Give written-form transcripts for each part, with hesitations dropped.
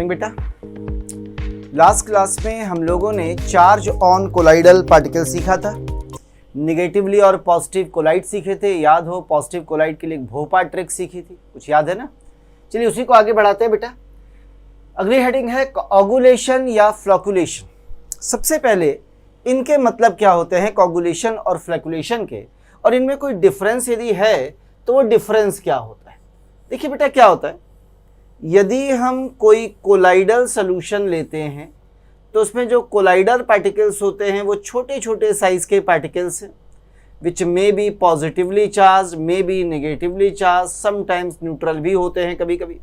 Morning बेटा। Last class में हम लोगों ने चार्ज ऑन कोलाइडल पार्टिकल सीखा था। निगेटिवली और पॉजिटिव कोलाइड सीखे थे, याद हो। पॉजिटिव कोलाइड के लिए एक भोपा ट्रिक सीखी थी, कुछ याद है ना। चलिए उसी को आगे बढ़ाते हैं बेटा। अगली हेडिंग है कोगुलेशन या फ्लॉकुलेशन। सबसे पहले इनके मतलब क्या होते हैं, कोगुलेशन और फ्लैकुलेशन के, और इनमें कोई डिफरेंस यदि है तो वो डिफरेंस क्या होता है। देखिए बेटा क्या होता है, यदि हम कोई कोलाइडल सॉल्यूशन लेते हैं तो उसमें जो कोलाइडल पार्टिकल्स होते हैं वो छोटे छोटे साइज के पार्टिकल्स हैं, which may be positively charge, may be negatively charge, sometimes neutral भी होते हैं कभी कभी।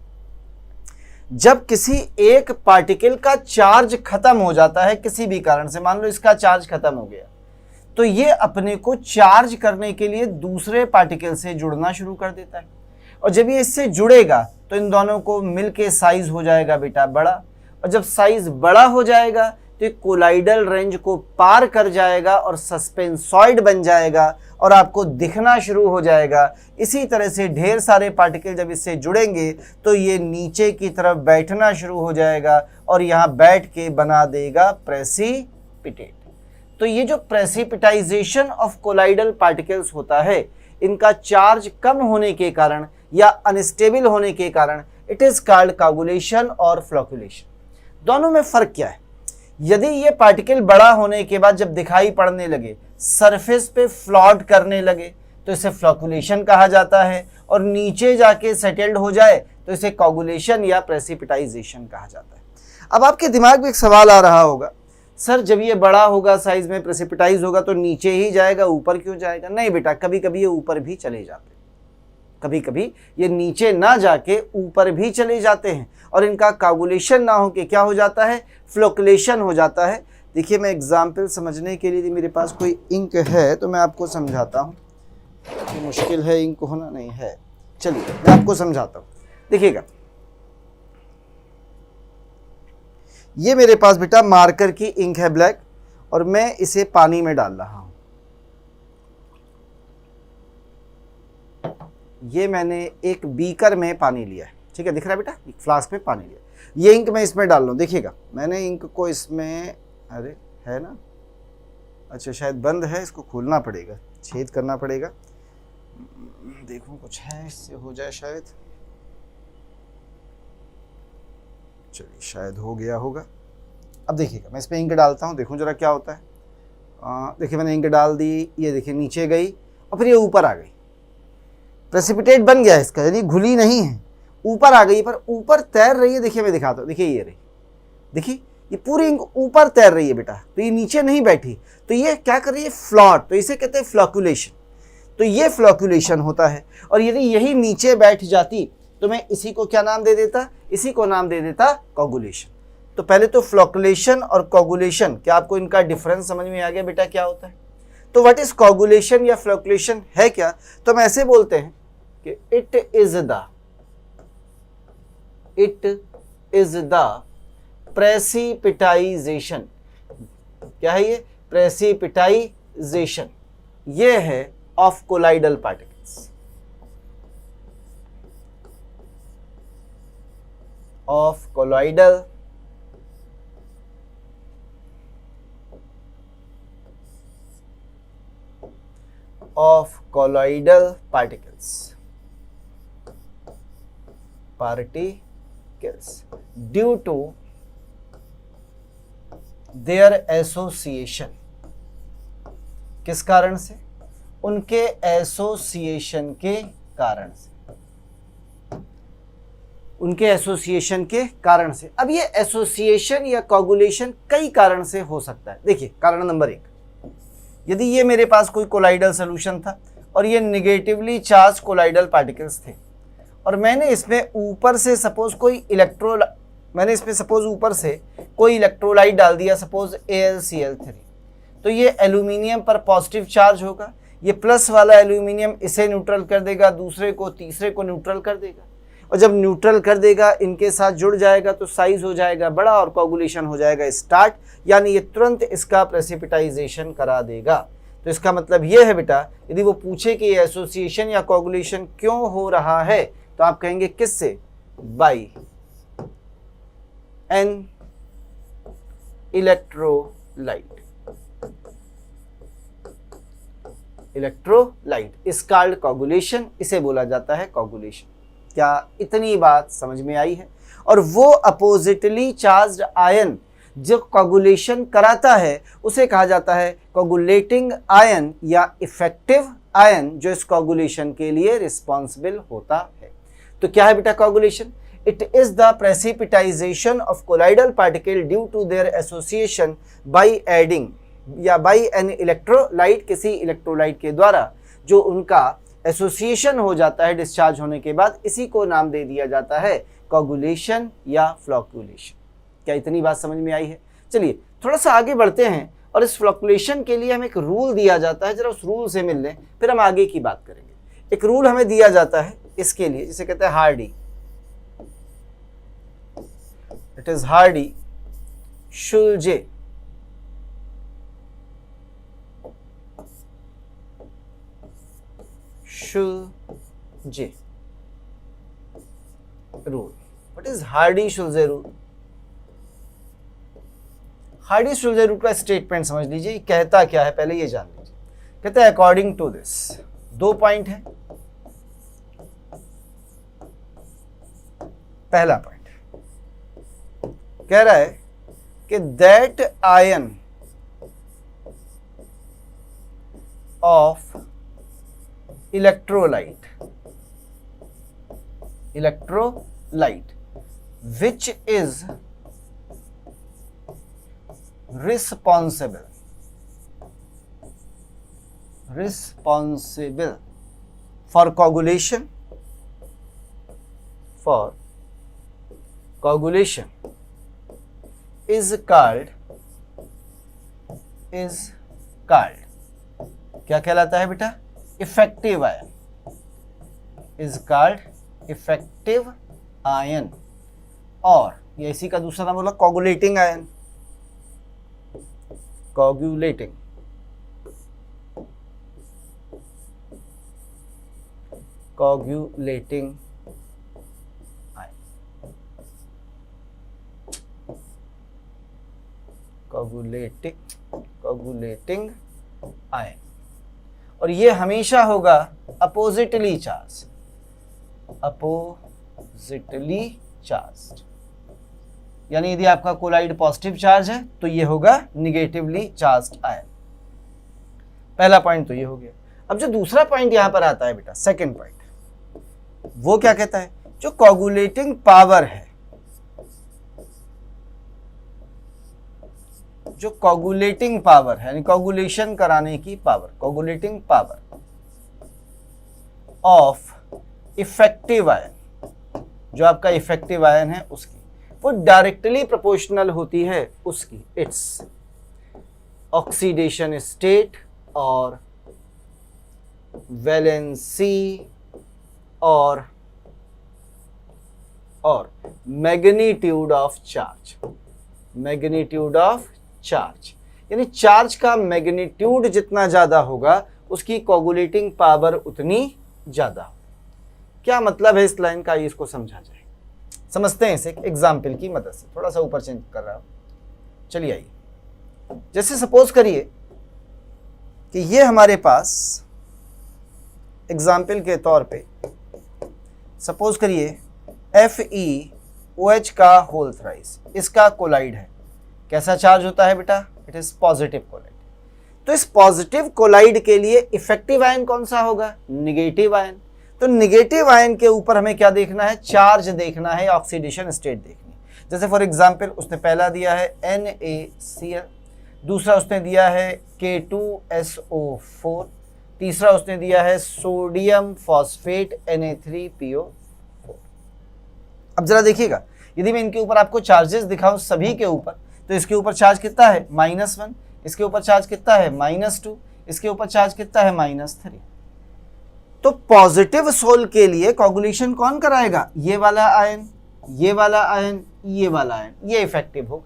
जब किसी एक पार्टिकल का चार्ज खत्म हो जाता है किसी भी कारण से, मान लो इसका चार्ज खत्म हो गया, तो ये अपने को चार्ज करने के लिए दूसरे पार्टिकल से जुड़ना शुरू कर देता है, और जब ये इससे जुड़ेगा तो इन दोनों को मिलके साइज हो जाएगा बेटा बड़ा, और जब साइज बड़ा हो जाएगा तो ये कोलाइडल रेंज को पार कर जाएगा और सस्पेंसॉइड बन जाएगा और आपको दिखना शुरू हो जाएगा। इसी तरह से ढेर सारे पार्टिकल जब इससे जुड़ेंगे तो ये नीचे की तरफ बैठना शुरू हो जाएगा और यहाँ बैठ के बना देगा प्रेसिपिटेट। तो ये जो प्रेसिपिटाइजेशन ऑफ कोलाइडल पार्टिकल्स होता है, इनका चार्ज कम होने के कारण या अनस्टेबल होने के कारण इट इज कॉल्ड कोगुलेशन और फ्लॉकुलेशन। दोनों में फर्क क्या है, यदि ये पार्टिकल बड़ा होने के बाद जब दिखाई पड़ने लगे, सरफेस पे फ्लॉट करने लगे, तो इसे फ्लॉकुलेशन कहा जाता है, और नीचे जाके सेटल्ड हो जाए तो इसे कोगुलेशन या प्रेसिपिटाइजेशन कहा जाता है। अब आपके दिमाग में एक सवाल आ रहा होगा, सर जब ये बड़ा होगा साइज में, प्रेसिपिटाइज होगा, तो नीचे ही जाएगा, ऊपर क्यों जाएगा? नहीं बेटा, कभी कभी ये ऊपर भी चले जाते हैं, कभी कभी ये नीचे ना जाके ऊपर भी चले जाते हैं, और इनका कोगुलेशन ना हो के क्या हो जाता है, फ्लोकुलेशन हो जाता है। देखिए मैं एग्जाम्पल समझने के लिए, मेरे पास कोई इंक है तो मैं आपको समझाता हूँ। ये मुश्किल है, इंक होना नहीं है, चलिए मैं आपको समझाता हूँ। देखिएगा, ये मेरे पास बेटा मार्कर की इंक है ब्लैक, और मैं इसे पानी में डाल रहा हूं। ये मैंने एक बीकर में पानी लिया है, ठीक है, दिख रहा है बेटा, एक फ्लास्क में पानी लिया। ये इंक मैं इसमें डाल रहा हूं। देखिएगा मैंने इंक को इसमें, अरे है ना, अच्छा शायद बंद है, इसको खोलना पड़ेगा, छेद करना पड़ेगा। देखो कुछ है, इससे हो जाए शायद। चलिए शायद हो गया होगा। अब देखिएगा मैं इसमें इंक डालता हूँ, देखूँ जरा क्या होता है। देखिए मैंने इंक डाल दी, ये देखिए नीचे गई और फिर ये ऊपर आ गई, प्रेसिपिटेट बन गया इसका, यानी घुली नहीं है, ऊपर आ गई, पर ऊपर तैर रही है। देखिए मैं दिखाता हूँ, देखिए ये रही, देखिए ये पूरी इंक ऊपर तैर रही है बेटा, तो ये नीचे नहीं बैठी, तो ये क्या कर रही है, फ्लॉट, तो इसे कहते हैं फ्लॉकुलेशन। तो ये फ्लॉकुलेशन होता है, और यदि यही नीचे बैठ जाती तो मैं इसी को क्या नाम दे देता, इसी को नाम दे देता कोगुलेशन। तो पहले तो फ्लॉकुलेशन और कोगुलेशन, क्या आपको इनका डिफरेंस समझ में आ गया बेटा क्या होता है? तो व्हाट इज कोगुलेशन या फ्लॉकुलेशन है क्या? तो हम ऐसे बोलते हैं कि इट इज द प्रेसिपिटाइजेशन। क्या है ये? प्रेसिपिटाइजेशन। ये है of colloidal particles, of colloidal particles due to their association। किस कारण से? उनके एसोसिएशन के कारण से, उनके एसोसिएशन के कारण से। अब ये एसोसिएशन या कोगुलेशन कई कारण से हो सकता है। देखिए कारण नंबर 1, यदि ये मेरे पास कोई कोलाइडल सॉल्यूशन था और ये निगेटिवली चार्ज कोलाइडल पार्टिकल्स थे, और मैंने इसमें ऊपर से सपोज कोई इलेक्ट्रोलाइट डाल दिया, सपोज AlCl3, तो ये एल्यूमिनियम पर पॉजिटिव चार्ज होगा, ये प्लस वाला एल्यूमिनियम इसे न्यूट्रल कर देगा, दूसरे को तीसरे को न्यूट्रल कर देगा, और जब न्यूट्रल कर देगा इनके साथ जुड़ जाएगा तो साइज हो जाएगा बड़ा और कोगुलेशन हो जाएगा स्टार्ट, यानी ये तुरंत इसका प्रेसिपिटाइजेशन करा देगा। तो इसका मतलब ये है बेटा, यदि वो पूछे कि ये एसोसिएशन या कोगुलेशन क्यों हो रहा है तो आप कहेंगे किससे? By an electrolyte, electrolyte is called coagulation, इसे बोला जाता है कोगुलेशन। क्या इतनी बात समझ में आई है? और वो अपोजिटली चार्ज्ड आयन जो कोगुलेशन कराता है उसे कहा जाता है कोगुलेटिंग आयन या इफेक्टिव आयन, जो इस कोगुलेशन के लिए रिस्पॉन्सिबल होता है। तो क्या है बेटा coagulation? It is the precipitization of colloidal particle due to their association by adding या बाय एन इलेक्ट्रोलाइट, किसी इलेक्ट्रोलाइट के द्वारा जो उनका एसोसिएशन हो जाता है डिस्चार्ज होने के बाद, इसी को नाम दे दिया जाता है कोगुलेशन या फ्लोकुलेशन। क्या इतनी बात समझ में आई है? चलिए थोड़ा सा आगे बढ़ते हैं, और इस फ्लोकुलेशन के लिए हमें एक रूल दिया जाता है, जरा उस रूल से मिल लें फिर हम आगे की बात करेंगे। एक रूल हमें दिया जाता है इसके लिए, जिसे कहते हैं Hardy. It is Hardy Schulze rule. What is Hardy Schulze rule? Hardy Schulze rule का स्टेटमेंट समझ लीजिए, कहता क्या है पहले ये जान लीजिए। कहता है अकॉर्डिंग टू दिस, 2 पॉइंट है। पहला पॉइंट कह रहा है कि that ion of electrolyte which is responsible for coagulation is called क्या कहलाता है बेटा? Effective ion. Is called effective ion, और ये इसी का दूसरा नाम बोला coagulating ion. Coagulating ion, coagulating ion, और ये हमेशा होगा अपोजिटली चार्ज, यानी यदि आपका कोलाइड पॉजिटिव चार्ज है तो ये होगा निगेटिवली चार्ज्ड आयन। पहला पॉइंट तो ये हो गया। अब जो दूसरा पॉइंट यहां पर आता है बेटा, सेकंड पॉइंट, वो क्या कहता है? जो कोगुलेटिंग पावर है, जो कोगुलेटिंग पावर है यानी कोगुलेशन कराने की power, coagulating power of effective ion, जो आपका इफेक्टिव आयन है उसकी, वो डायरेक्टली प्रोपोर्शनल होती है उसकी इट्स ऑक्सीडेशन स्टेट और वैलेंसी और मैग्नीट्यूड ऑफ चार्ज, यानी चार्ज का मैग्नीट्यूड जितना ज्यादा होगा उसकी कोगुलेटिंग पावर उतनी ज्यादा होगी। क्या मतलब है इस लाइन का, इसको समझा जाए। समझते हैं इसे एग्जाम्पल की मदद से। थोड़ा सा ऊपर चेंज कर रहा हूं, चलिए आइए। जैसे सपोज करिए कि ये हमारे पास एग्जाम्पल के तौर पे सपोज करिए FeOH का होल थ्राइस, इसका कोलाइड है। कैसा चार्ज होता है बेटा? It is positive colloid. तो इस पॉजिटिव कोलाइड के लिए इफेक्टिव आयन कौन सा होगा? Negative ion. तो निगेटिव आयन के ऊपर हमें क्या देखना है? चार्ज देखना है, ऑक्सीडेशन स्टेट देखनी है। जैसे फॉर एग्जांपल उसने पहला दिया है NaCl, दूसरा उसने दिया है K2SO4, तीसरा उसने दिया है सोडियम फॉस्फेट Na3PO4। अब जरा देखिएगा, यदि मैं इनके ऊपर आपको चार्जेस दिखाऊं सभी के ऊपर, तो इसके ऊपर चार्ज कितना है? -1, इसके ऊपर चार्ज कितना है? -2, इसके ऊपर चार्ज कितना है? -3। तो पॉजिटिव सोल के लिए कोगुलेशन कौन कराएगा? ये वाला आयन, ये वाला आयन, ये वाला आयन, ये इफेक्टिव होगा।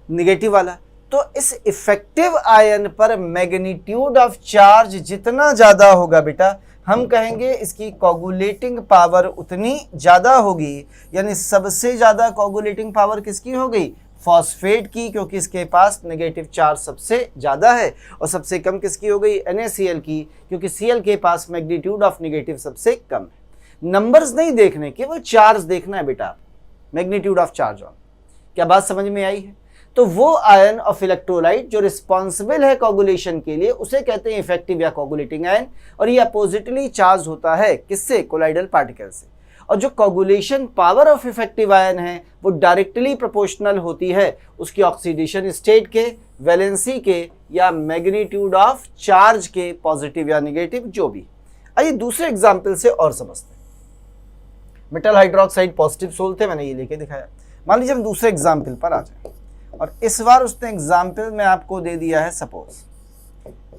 निगेटिव वाला, तो इस इफेक्टिव आयन पर मैग्नीट्यूड ऑफ चार्ज जितना ज्यादा होगा बेटा, हम कहेंगे इसकी कोगुलेटिंग पावर उतनी ज़्यादा होगी, यानी सबसे ज़्यादा कोगुलेटिंग पावर किसकी हो गई, फॉस्फेट की, क्योंकि इसके पास नेगेटिव चार्ज सबसे ज़्यादा है, और सबसे कम किसकी हो गई, NaCl की, क्योंकि Cl के पास मैग्नीट्यूड ऑफ नेगेटिव सबसे कम है। नंबर्स नहीं देखने, केवल चार्ज देखना है बेटा, मैग्नीट्यूड ऑफ चार्ज ऑन। क्या बात समझ में आई है? तो वो आयन ऑफ इलेक्ट्रोलाइट जो रिस्पॉन्सिबल है कोगुलेशन के लिए, उसे कहते हैं इफेक्टिव या कोगुलेटिंग आयन, और ये अपोजिटली चार्ज होता है किससे, कोलाइडल पार्टिकल से। और जो coagulation power of effective ion है वो डायरेक्टली प्रोपोर्शनल होती है उसकी ऑक्सीडेशन स्टेट के, वैलेंसी के, या मैग्नीट्यूड ऑफ चार्ज के, पॉजिटिव या नेगेटिव जो भी। आइए दूसरे एग्जाम्पल से और समझते हैं। मेटल हाइड्रोक्साइड पॉजिटिव सोल थे, मैंने ये लेके दिखाया। मान लीजिए हम दूसरे एग्जाम्पल पर आ जाए, और इस बार उसने एग्जाम्पल में आपको दे दिया है सपोज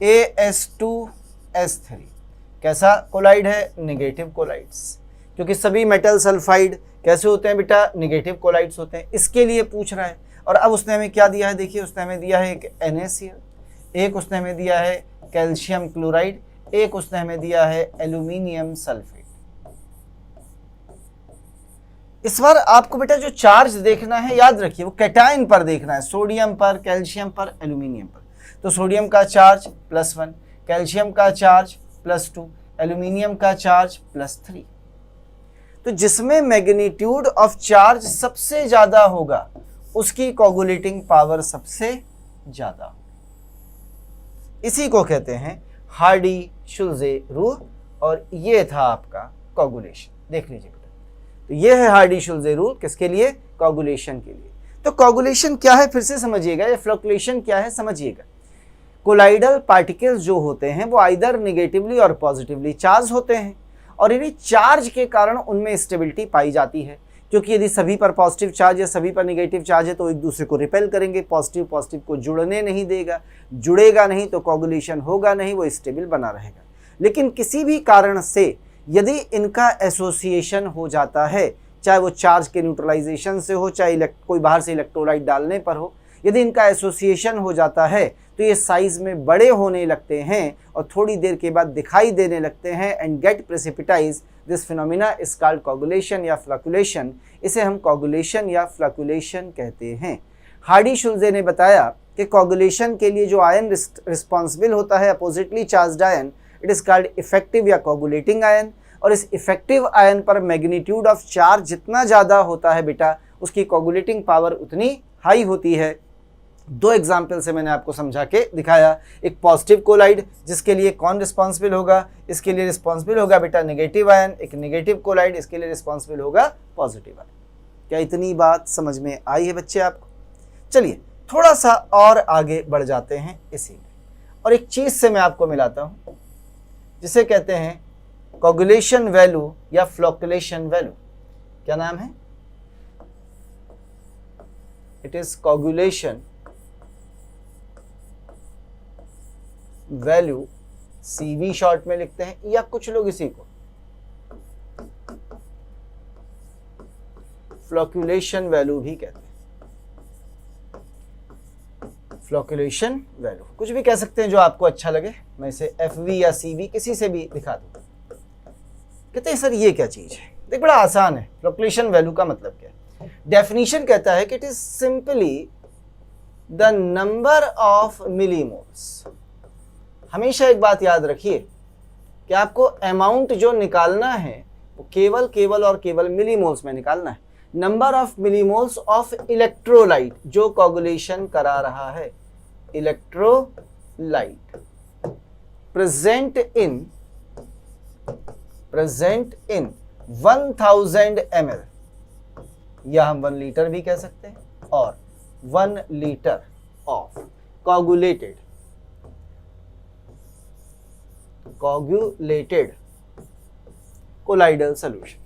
AS2S3 कैसा कोलाइड है, नेगेटिव कोलाइड्स, क्योंकि सभी मेटल सल्फाइड कैसे होते हैं बेटा, नेगेटिव कोलाइड्स होते हैं, इसके लिए पूछ रहा है। और अब उसने हमें क्या दिया है, देखिए उसने हमें दिया है एक NaCl, एक उसने हमें दिया है कैल्शियम क्लोराइड, एक उसने हमें दिया है एल्यूमिनियम सल्फेट। इस बार आपको बेटा जो चार्ज देखना है, याद रखिए वो कैटायन पर देखना है, सोडियम पर, कैल्शियम पर, एल्यूमिनियम पर। तो सोडियम का चार्ज +1, कैल्शियम का चार्ज +2, एल्यूमिनियम का चार्ज +3। तो जिसमें मैग्नीट्यूड ऑफ चार्ज सबसे ज्यादा होगा उसकी कोगुलेटिंग पावर सबसे ज्यादा होगी। इसी को कहते हैं हार्डी-शुल्ज़े रूल, और ये था आपका कोगुलेशन। देख लीजिए बेटा, तो ये है हार्डी-शुल्ज़े रूल, किसके लिए, कोगुलेशन के लिए। तो कोगुलेशन क्या है फिर से समझिएगा, या फ्लोकुलेशन क्या है समझिएगा। कोलाइडल पार्टिकल्स जो होते हैं वो आइदर नेगेटिवली और पॉजिटिवली चार्ज होते हैं, और इन्हीं चार्ज के कारण उनमें स्टेबिलिटी पाई जाती है, क्योंकि यदि सभी पर पॉजिटिव चार्ज या सभी पर नेगेटिव चार्ज है तो एक दूसरे को रिपेल करेंगे, पॉजिटिव पॉजिटिव को जुड़ने नहीं देगा, जुड़ेगा नहीं तो कोगुलेशन होगा नहीं, वो स्टेबल बना रहेगा। लेकिन किसी भी कारण से यदि इनका एसोसिएशन हो जाता है, चाहे वो चार्ज के न्यूट्रलाइजेशन से हो, चाहे कोई बाहर से इलेक्ट्रोलाइट डालने पर हो, यदि इनका एसोसिएशन हो जाता है तो ये साइज में बड़े होने लगते हैं और थोड़ी देर के बाद दिखाई देने लगते हैं, and get precipitize. This phenomena is called coagulation या फ्लक्युलेशन। इसे हम कोगुलेशन या फ्लक्युलेशन कहते हैं। हार्डी-शुल्ज़े ने बताया कि कोगुलेशन के लिए जो आयन रिस्पॉन्सिबल होता है, oppositely charged ion, it is called effective या कोगुलेटिंग आयन। और इस इफेक्टिव आयन पर मैग्नीट्यूड ऑफ चार्ज जितना ज़्यादा होता है बेटा, उसकी कोगुलेटिंग पावर उतनी हाई होती है। दो एग्जाम्पल से मैंने आपको समझा के दिखाया। एक पॉजिटिव कोलाइड जिसके लिए कौन रिस्पॉन्सिबल होगा, इसके लिए रिस्पॉन्सिबल होगा बेटा नेगेटिव आयन। एक नेगेटिव कोलाइड, इसके लिए रिस्पॉन्सिबल होगा पॉजिटिव आयन। क्या इतनी बात समझ में आई है बच्चे आपको? चलिए थोड़ा सा और आगे बढ़ जाते हैं इसी में, और एक चीज़ से मैं आपको मिलाता हूँ जिसे कहते हैं कोगुलेशन वैल्यू या फ्लोकुलेशन वैल्यू। क्या नाम है? It is coagulation value, CV short में लिखते हैं, या कुछ लोग इसी को फ्लोकुलेशन वैल्यू भी कहते हैं। फ्लोकुलेशन वैल्यू कुछ भी कह सकते हैं जो आपको अच्छा लगे। मैं इसे FV या CV किसी से भी दिखा दूंगा। कहते हैं सर ये क्या चीज है? देख बड़ा आसान है। फ्लोकुलेशन वैल्यू का मतलब क्या है? डेफिनेशन कहता है कि it is simply the number of millimoles. हमेशा एक बात याद रखिए कि आपको अमाउंट जो निकालना है वो केवल और केवल मिलीमोल्स में निकालना है। Number of millimoles of electrolyte जो कोगुलेशन करा रहा है, इलेक्ट्रोलाइट प्रेजेंट इन 1000 ml, या हम 1 लीटर भी कह सकते हैं, और 1 litre of coagulated colloidal solution.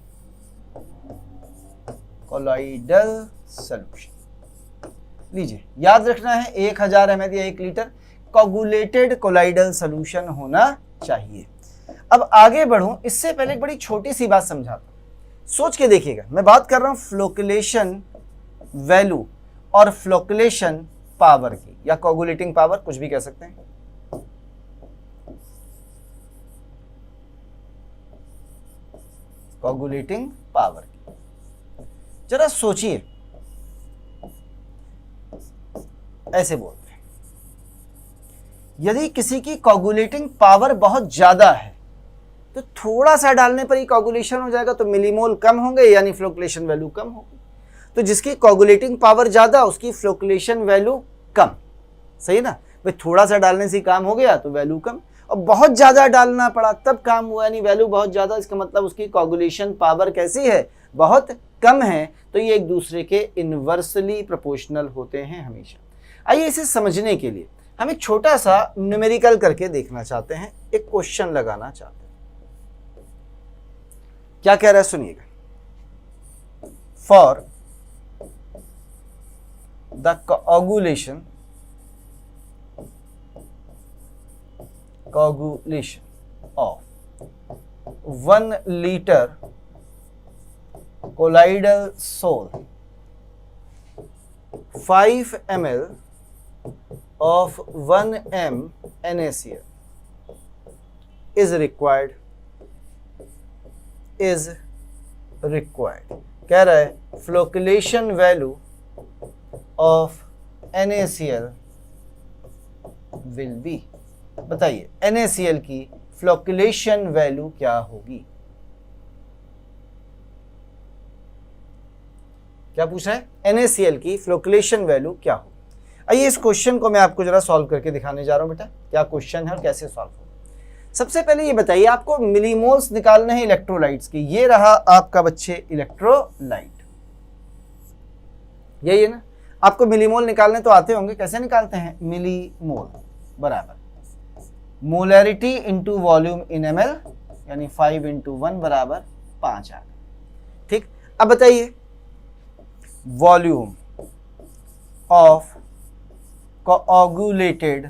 लीजिए याद रखना है 1000 ml या 1 लीटर कोगुलेटेड कोलाइडल सॉल्यूशन होना चाहिए। अब आगे बढ़ूं इससे पहले एक बड़ी छोटी सी बात समझाता हूं, सोच के देखिएगा। मैं बात कर रहा हूं फ्लोकुलेशन वैल्यू और फ्लोकुलेशन पावर की, या कोगुलेटिंग पावर, कुछ भी कह सकते हैं। कोगुलेटिंग पावर की। जरा सोचिए, ऐसे बोलते हैं, यदि किसी की कोगुलेटिंग पावर बहुत ज्यादा है तो थोड़ा सा डालने पर ही कोगुलेशन हो जाएगा, तो मिलीमोल कम होंगे यानी फ्लोकुलेशन वैल्यू कम होगी। तो जिसकी कोगुलेटिंग पावर ज्यादा उसकी फ्लोकुलेशन वैल्यू कम, सही ना भाई, थोड़ा सा डालने से काम हो गया तो वैल्यू कम, और बहुत ज्यादा डालना पड़ा तब काम हुआ, यानी वैल्यू बहुत ज्यादा, इसका मतलब उसकी कोगुलेशन पावर कैसी है, बहुत कम है। तो ये एक दूसरे के इनवर्सली प्रोपोर्शनल होते हैं हमेशा। आइए इसे समझने के लिए हम एक छोटा सा न्यूमेरिकल करके देखना चाहते हैं, एक क्वेश्चन लगाना चाहते हैं। क्या कह रहा है सुनिएगा, for the coagulation of 1 liter colloidal sole, 5 ml of 1 m NaCl is required। कह रहा है flocculation value of NaCl will be. बताइए NaCl की फ्लोकुलेशन वैल्यू क्या होगी? क्या पूछा है? NaCl की फ्लोकुलेशन वैल्यू क्या होगी? आइए इस क्वेश्चन को मैं आपको जरा सॉल्व करके दिखाने जा रहा हूं बेटा, क्या क्वेश्चन है और कैसे सॉल्व होगा। सबसे पहले ये बताइए, आपको मिलीमोल्स निकालने हैं इलेक्ट्रोलाइट्स के। ये रहा आपका बच्चे इलेक्ट्रोलाइट, यही है ना। आपको मिलीमोल निकालने तो आते होंगे, कैसे निकालते हैं? मिलीमोल बराबर मोलैरिटी इंटू वॉल्यूम इन ml, यानी 5 इंटू 1 बराबर 5 आ गया। ठीक, अब बताइए volume of coagulated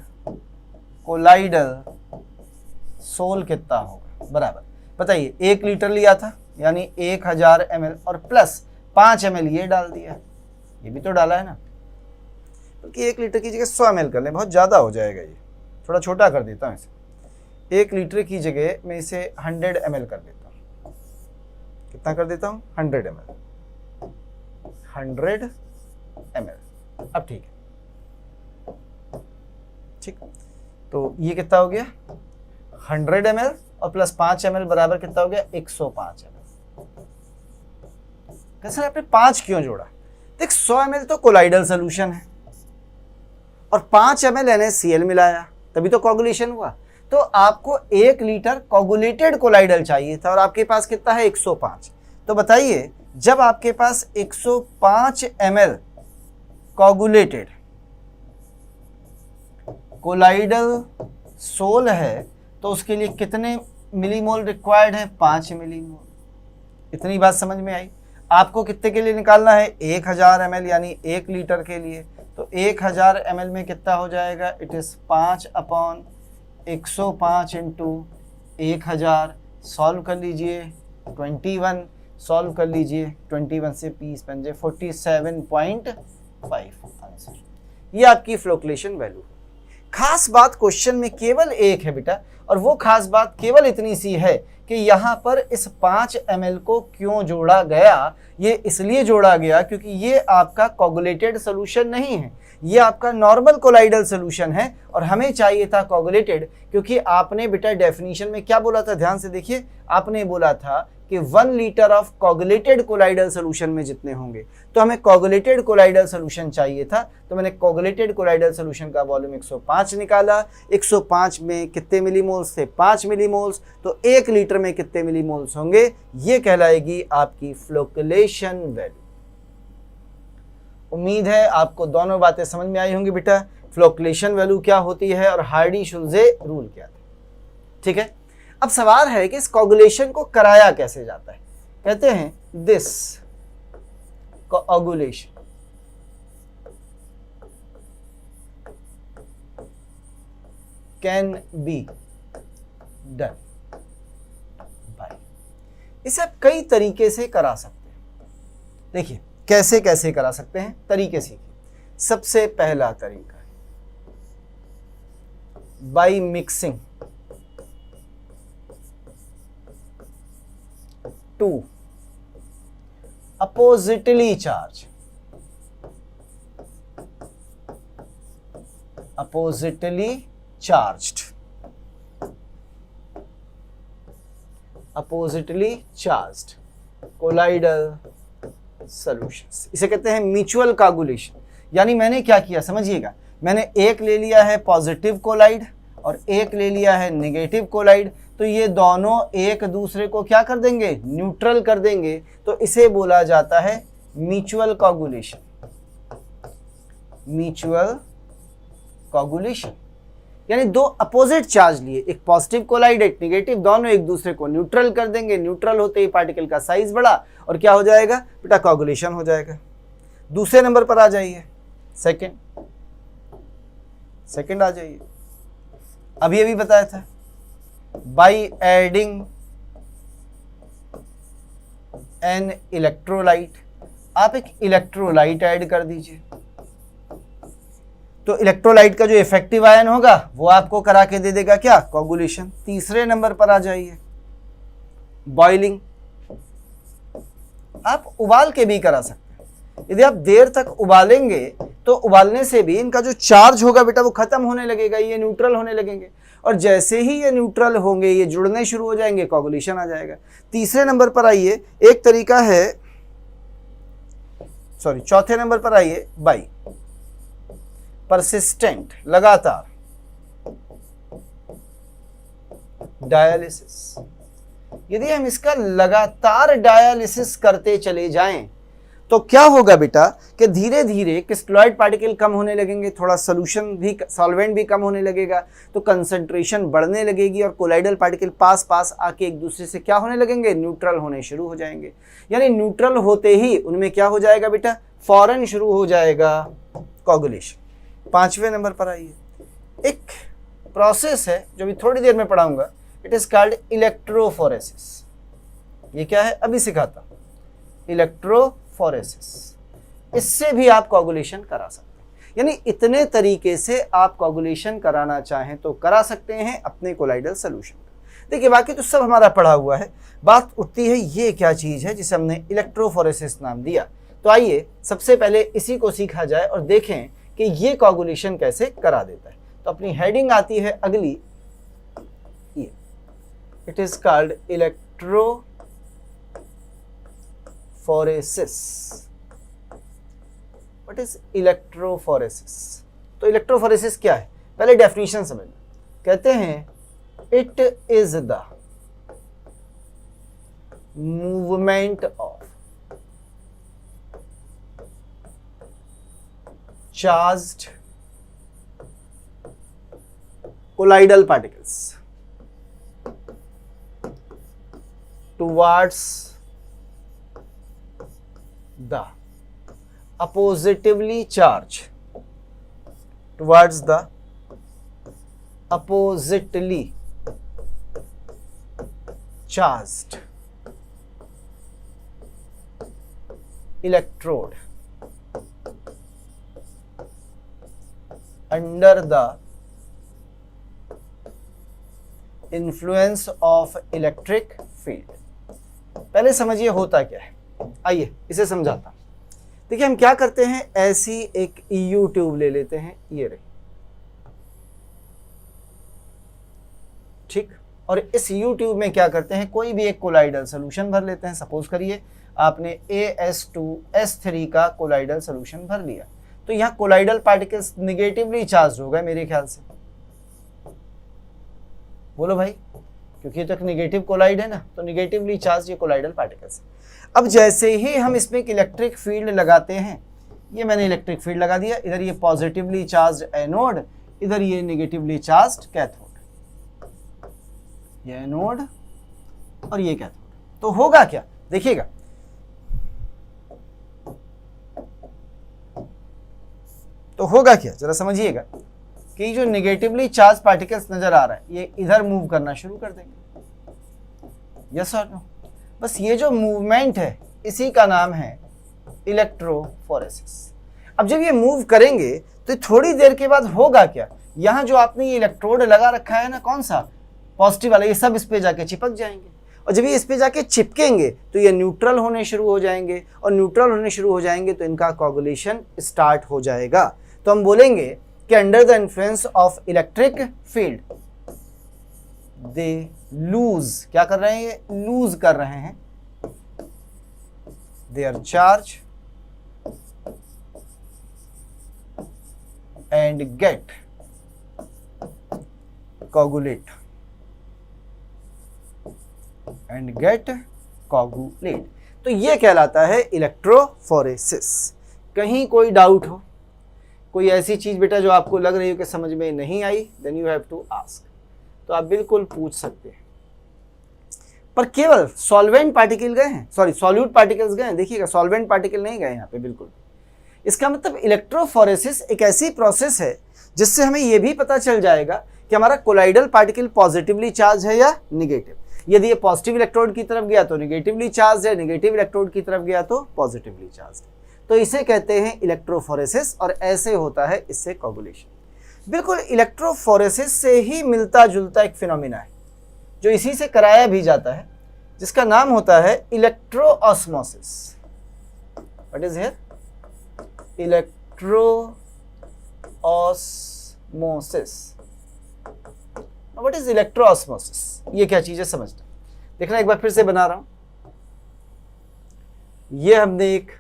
colloidal sol कितना होगा? बराबर बताइए, 1 लीटर लिया था यानी 1000 ml और प्लस 5 ml ये डाल दिया, ये भी तो डाला है ना, बल्कि 1 लीटर की जगह 100 ml कर लें, बहुत ज़्यादा हो जाएगा, ये थोड़ा छोटा कर देता हूँ इसे। 1 लीटर की जगह मैं इसे 100 ml कर देता हूँ। कितना कर देता हूँ? 100 ml। 100 ml। अब ठीक है, ठीक, तो ये कितना हो गया? 100 ml और प्लस 5 ml बराबर कितना हो गया? 105 ml। कैसे आपने 5 क्यों जोड़ा? देख 100 ml तो कोलाइडल सोल्यूशन है और 5 ml NaCl मिलाया, तभी तो कोगुलेशन हुआ। तो आपको 1 लीटर कोगुलेटेड कोलाइडल चाहिए था और आपके पास कितना है? 105। तो बताइए, जब आपके पास 105 ml कोगुलेटेड कोलाइडल सोल है तो उसके लिए कितने मिलीमोल रिक्वायर्ड है? 5 मिलीमोल। इतनी बात समझ में आई? आपको कितने के लिए निकालना है? 1000 ml यानी 1 लीटर के लिए। तो 1000 ml में कितना हो जाएगा? It is 5/105 into 1000। सॉल्व कर लीजिए, 21 सॉल्व कर लीजिए, 21 से 20 बन जाए 47.5 आंसर। ये आपकी फ्लोकुलेशन वैल्यू है। खास बात क्वेश्चन में केवल एक है बेटा, और वो खास बात केवल इतनी सी है कि यहाँ पर इस 5 ml को क्यों जोड़ा गया? ये इसलिए जोड़ा गया क्योंकि ये आपका कोगुलेटेड सोल्यूशन नहीं है, ये आपका नॉर्मल कोलाइडल सोल्यूशन है और हमें चाहिए था कोगुलेटेड, क्योंकि आपने बेटा डेफिनेशन में क्या बोला था? ध्यान से देखिए, आपने बोला था कि 1 litre of coagulated colloidal solution में जितने होंगे, तो हमें कोगुलेटेड कोलाइडल सोल्यूशन चाहिए था। तो मैंने कोगुलेटेड कोलाइडल सोल्यूशन का वॉल्यूम 105 निकाला। 105 में कितने मिलीमोल्स थे? 5 मिलीमोल्स। तो 1 लीटर में कितने मिलीमोल्स होंगे? ये कहलाएगी आपकी फ्लोकुलेशन वैल्यू। उम्मीद है आपको दोनों बातें समझ में आई होंगी बेटा, फ्लोकुलेशन वैल्यू क्या होती है और हार्डी-शुल्ज़े रूल क्या था। ठीक है, अब सवाल है कि इस कोगुलेशन को कराया कैसे जाता है। कहते हैं this coagulation can be done by. इसे आप कई तरीके से करा सकते हैं। देखिए कैसे कैसे करा सकते हैं, तरीके सीखिए। सबसे पहला तरीका है by mixing 2 oppositely charge, oppositely charged, oppositely charged colloidal solutions, इसे कहते हैं म्यूचुअल कोगुलेशन। यानी मैंने क्या किया समझिएगा, मैंने एक ले लिया है पॉजिटिव कोलाइड और एक ले लिया है नेगेटिव कोलाइड, तो ये दोनों एक दूसरे को क्या कर देंगे, न्यूट्रल कर देंगे, तो इसे बोला जाता है म्यूचुअल कोगुलेशन, म्यूचुअल कोगुलेशन। यानी दो अपोजिट चार्ज लिए, एक पॉजिटिव कोलाइड एक नेगेटिव, दोनों एक दूसरे को न्यूट्रल कर देंगे, न्यूट्रल होते ही पार्टिकल का साइज बढ़ा और क्या हो जाएगा बेटा, कोगुलेशन हो जाएगा। दूसरे नंबर पर आ जाइए, सेकंड आ जाइए। अभी बताया था, बाई एडिंग एन इलेक्ट्रोलाइट, आप एक इलेक्ट्रोलाइट ऐड कर दीजिए, तो इलेक्ट्रोलाइट का जो इफेक्टिव आयन होगा वो आपको करा के दे देगा क्या, कोगुलेशन। तीसरे नंबर पर आ जाइए, बॉइलिंग, आप उबाल के भी करा सकते हैं। यदि आप देर तक उबालेंगे तो उबालने से भी इनका जो चार्ज होगा बेटा वो खत्म होने लगेगा, ये न्यूट्रल होने लगेंगे, और जैसे ही ये न्यूट्रल होंगे ये जुड़ने शुरू हो जाएंगे, कोगुलेशन आ जाएगा। तीसरे नंबर पर आइए, एक तरीका है, चौथे नंबर पर आइए, बाई परसिस्टेंट, लगातार डायलिसिस। यदि हम इसका लगातार डायलिसिस करते चले जाएं तो क्या होगा बेटा कि धीरे धीरे क्रिस्टलॉइड पार्टिकल कम होने लगेंगे, थोड़ा सोल्यूशन भी, सॉल्वेंट भी कम होने लगेगा, तो कंसंट्रेशन बढ़ने लगेगी और कोलाइडल पार्टिकल पास पास आके एक दूसरे से क्या होने लगेंगे, न्यूट्रल होने शुरू हो जाएंगे। यानी न्यूट्रल होते ही उनमें क्या हो जाएगा बेटा, फौरन शुरू हो जाएगा कोगुलेशन। पांचवें नंबर पर आइए, एक प्रोसेस है जो भी थोड़ी देर में पढ़ाऊंगा, इट इज कॉल्ड इलेक्ट्रोफोरेसिस। ये क्या है अभी सिखाता हूं, इलेक्ट्रोफोरेसिस। इससे भी आप कोगुलेशन करा सकते हैं, यानी इतने तरीके से आप कोगुलेशन कराना चाहें तो करा सकते हैं अपने कोलाइडल सॉल्यूशन का। देखिए बाकी तो सब हमारा पढ़ा हुआ है, बात उठती है ये क्या चीज़ है जिसे हमने इलेक्ट्रोफोरेसिस नाम दिया। तो आइए सबसे पहले इसी को सीखा जाए और देखें कि ये कोगुलेशन कैसे करा देता है। तो अपनी हेडिंग आती है अगली, ये it is called electrophoresis. What is electrophoresis? तो इलेक्ट्रोफोरेसिस क्या है, पहले डेफिनेशन समझ लें। कहते हैं it is the movement of charged colloidal particles towards the oppositely charged electrode under the influence of electric field। पहले समझिए होता क्या है, आइए इसे समझाता हूं। देखिए हम क्या करते हैं, ऐसी एक EU ट्यूब ले लेते हैं, ये रही, ठीक, और इस EU ट्यूब में क्या करते हैं, कोई भी एक कोलाइडल सॉल्यूशन भर लेते हैं। सपोज करिए आपने AS2S3 का कोलाइडल सॉल्यूशन भर लिया, तो यहाँ कोलाइडल पार्टिकल्स निगेटिवली चार्ज हो गए मेरे ख्याल से, बोलो भाई, क्योंकि ये तो एक निगेटिव कोलाइड है ना, तो निगेटिवली चार्ज ये कोलाइडल पार्टिकल्स। अब जैसे ही हम इसमें एक इलेक्ट्रिक फील्ड लगाते हैं, ये मैंने इलेक्ट्रिक फील्ड लगा दिया, इधर ये पॉजिटिवली चार्ज एनोड, इधर ये नेगेटिवली चार्ज कैथोड, ये एनोड और ये कैथोड। तो होगा क्या, देखिएगा, तो होगा क्या जरा समझिएगा कि जो नेगेटिवली चार्ज पार्टिकल्स नजर आ रहा है ये इधर मूव करना शुरू कर देंगे, यस और नो। बस ये जो मूवमेंट है इसी का नाम है इलेक्ट्रोफोरेसिस। अब जब ये मूव करेंगे तो थोड़ी देर के बाद होगा क्या, यहाँ जो आपने ये इलेक्ट्रोड लगा रखा है ना, कौन सा, पॉजिटिव वाला, ये सब इस पे जाके चिपक जाएंगे और जब ये इस पे जाके चिपकेंगे तो ये न्यूट्रल होने शुरू हो जाएंगे, और न्यूट्रल होने शुरू हो जाएंगे तो इनका कोगुलेशन स्टार्ट हो जाएगा। तो हम बोलेंगे कि under the influence of electric field they lose, क्या कर रहे हैं ये, लूज कर रहे हैं their charge and get coagulate coagulate. तो ये कहलाता है इलेक्ट्रोफोरेसिस। कहीं कोई डाउट हो, कोई ऐसी चीज बेटा जो आपको लग रही हो कि समझ में नहीं आई, then you have to ask, तो आप बिल्कुल पूछ सकते हैं। पर केवल सॉल्वेंट पार्टिकल गए हैं, सॉरी सॉल्यूट पार्टिकल्स गए हैं, देखिएगा सॉल्वेंट पार्टिकल नहीं गए यहाँ पे बिल्कुल। इसका मतलब इलेक्ट्रोफोरेसिस एक ऐसी प्रोसेस है जिससे हमें यह भी पता चल जाएगा कि हमारा कोलाइडल पार्टिकल पॉजिटिवली चार्ज है या निगेटिव। यदि ये पॉजिटिव इलेक्ट्रोड की तरफ गया तो निगेटिवली चार्ज है, निगेटिव इलेक्ट्रोड की तरफ गया तो पॉजिटिवली चार्ज है। तो इसे कहते हैं इलेक्ट्रोफोरेसिस, और ऐसे होता है इससे कोगुलेशन। बिल्कुल इलेक्ट्रोफोरेसिस से ही मिलता जुलता एक फिनोमिना है जो इसी से कराया भी जाता है, जिसका नाम होता है electroosmosis. What is here? Electroosmosis. What is electroosmosis? ये क्या चीज है समझना। देखना एक बार फिर से बना रहा हूं। ये हमने एक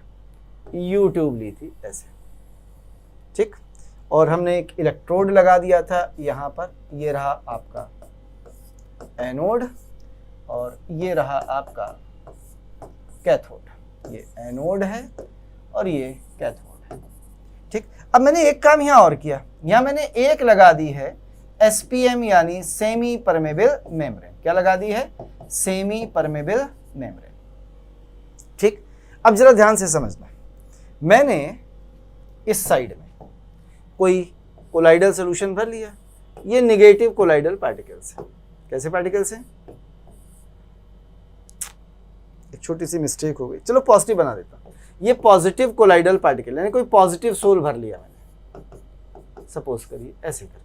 YouTube ली थी ऐसे, ठीक, और हमने एक इलेक्ट्रोड लगा दिया था यहां पर। ये रहा आपका एनोड और ये रहा आपका कैथोड। ये एनोड है और ये कैथोड है, ठीक। अब मैंने एक काम यहां और किया, यहां मैंने एक लगा दी है SPM यानी सेमी परमेबल मेम्ब्रेन। क्या लगा दी है? सेमी परमेबल मेम्ब्रेन, ठीक। अब जरा ध्यान से समझना, मैंने इस साइड में कोई कोलाइडल सॉल्यूशन भर लिया। ये नेगेटिव कोलाइडल पार्टिकल्स है। कैसे पार्टिकल्स हैं? एक छोटी सी मिस्टेक हो गई, चलो पॉजिटिव बना देता हूं। ये पॉजिटिव कोलाइडल पार्टिकल, यानी कोई पॉजिटिव सोल भर लिया मैंने, सपोज करिए ऐसे करके।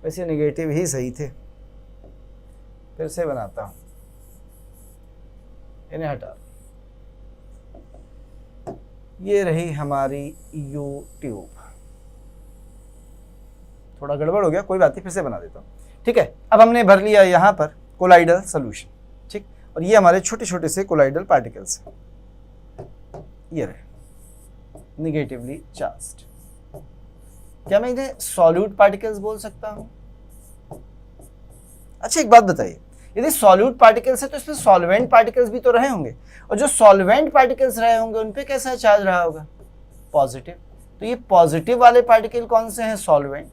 वैसे नेगेटिव ही सही थे, फिर से बनाता हूं, इन्हें हटा। ये रही हमारी यू ट्यूब। थोड़ा गड़बड़ हो गया, कोई बात नहीं, फिर से बना देता हूं, ठीक है। अब हमने भर लिया यहां पर कोलाइडल सॉल्यूशन, ठीक, और ये हमारे छोटे छोटे से कोलाइडल पार्टिकल्स हैं। ये रहे निगेटिवली चार्ज्ड। क्या मैं इन्हें सॉल्यूट पार्टिकल्स बोल सकता हूं? अच्छा एक बात बताइए, यदि सॉल्यूट पार्टिकल्स है तो इसमें सॉल्वेंट पार्टिकल्स भी तो रहे होंगे, और जो सॉल्वेंट पार्टिकल्स रहे होंगे उन पे कैसा चार्ज रहा होगा? पॉजिटिव। तो ये पॉजिटिव वाले पार्टिकल कौन से हैं? सॉल्वेंट।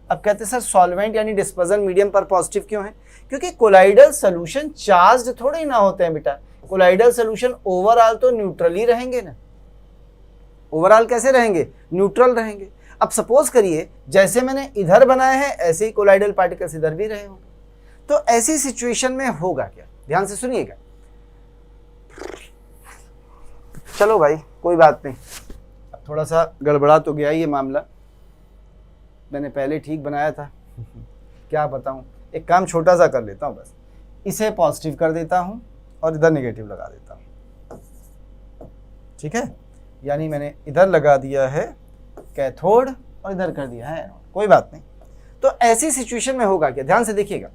अब कहते हैं सर सॉल्वेंट यानी डिस्पर्जन मीडियम पर पॉजिटिव क्यों है? क्योंकि कोलाइडल सॉल्यूशन चार्ज्ड थोड़े ही ना होते हैं बेटा। कोलाइडल सॉल्यूशन ओवरऑल तो न्यूट्रल ही रहेंगे ना। ओवरऑल कैसे रहेंगे? न्यूट्रल रहेंगे। अब सपोज करिए जैसे मैंने इधर बनाए हैं ऐसे ही कोलाइडल पार्टिकल्स इधर भी रहे होंगे, तो ऐसी सिचुएशन में होगा क्या? ध्यान से सुनिएगा। चलो भाई कोई बात नहीं, अब थोड़ा सा गड़बड़ा तो गया ये मामला, मैंने पहले ठीक बनाया था। क्या बताऊं, एक काम छोटा सा कर लेता हूं, बस इसे पॉजिटिव कर देता हूं और इधर नेगेटिव लगा देता हूं, ठीक है। यानी मैंने इधर लगा दिया है कैथोड और इधर कर दिया है एनोड, कोई बात नहीं। तो ऐसी सिचुएशन में होगा क्या? ध्यान से देखिएगा,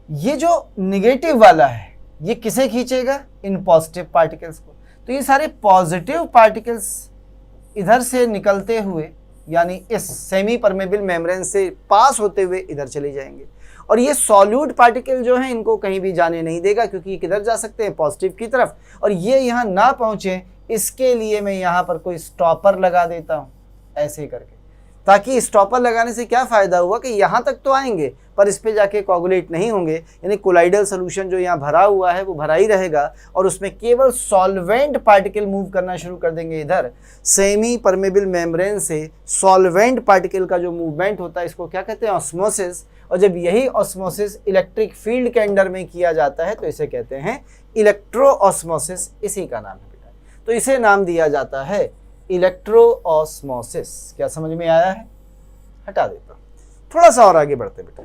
ये जो नेगेटिव वाला है ये किसे खींचेगा? इन पॉजिटिव पार्टिकल्स को। तो ये सारे पॉजिटिव पार्टिकल्स इधर से निकलते हुए यानी इस सेमी परमेबल मेम्ब्रेन से पास होते हुए इधर चले जाएंगे, और ये सॉल्यूट पार्टिकल जो हैं इनको कहीं भी जाने नहीं देगा, क्योंकि ये किधर जा सकते हैं? पॉजिटिव की तरफ, और ये यहाँ ना पहुंचे इसके लिए मैं यहाँ पर कोई स्टॉपर लगा देता हूँ ऐसे करके, ताकि स्टॉपर लगाने से क्या फ़ायदा हुआ कि यहाँ तक तो आएंगे पर इस पे जाके कोगुलेट नहीं होंगे, यानी कोलाइडल सॉल्यूशन जो यहाँ भरा हुआ है वो भरा ही रहेगा, और उसमें केवल सॉल्वेंट पार्टिकल मूव करना शुरू कर देंगे इधर। सेमी परमेबल मेम्ब्रेन से सॉल्वेंट पार्टिकल का जो मूवमेंट होता है इसको क्या कहते हैं? ऑस्मोसिस। और जब यही ऑस्मोसिस इलेक्ट्रिक फील्ड के अंडर में किया जाता है तो इसे कहते हैं इलेक्ट्रोऑस्मोसिस, इसी का नाम है बेटा। तो इसे नाम दिया जाता है इलेक्ट्रोऑस्मोसिस। क्या समझ में आया है? हटा देता हूं, थोड़ा सा और आगे बढ़ते बेटा।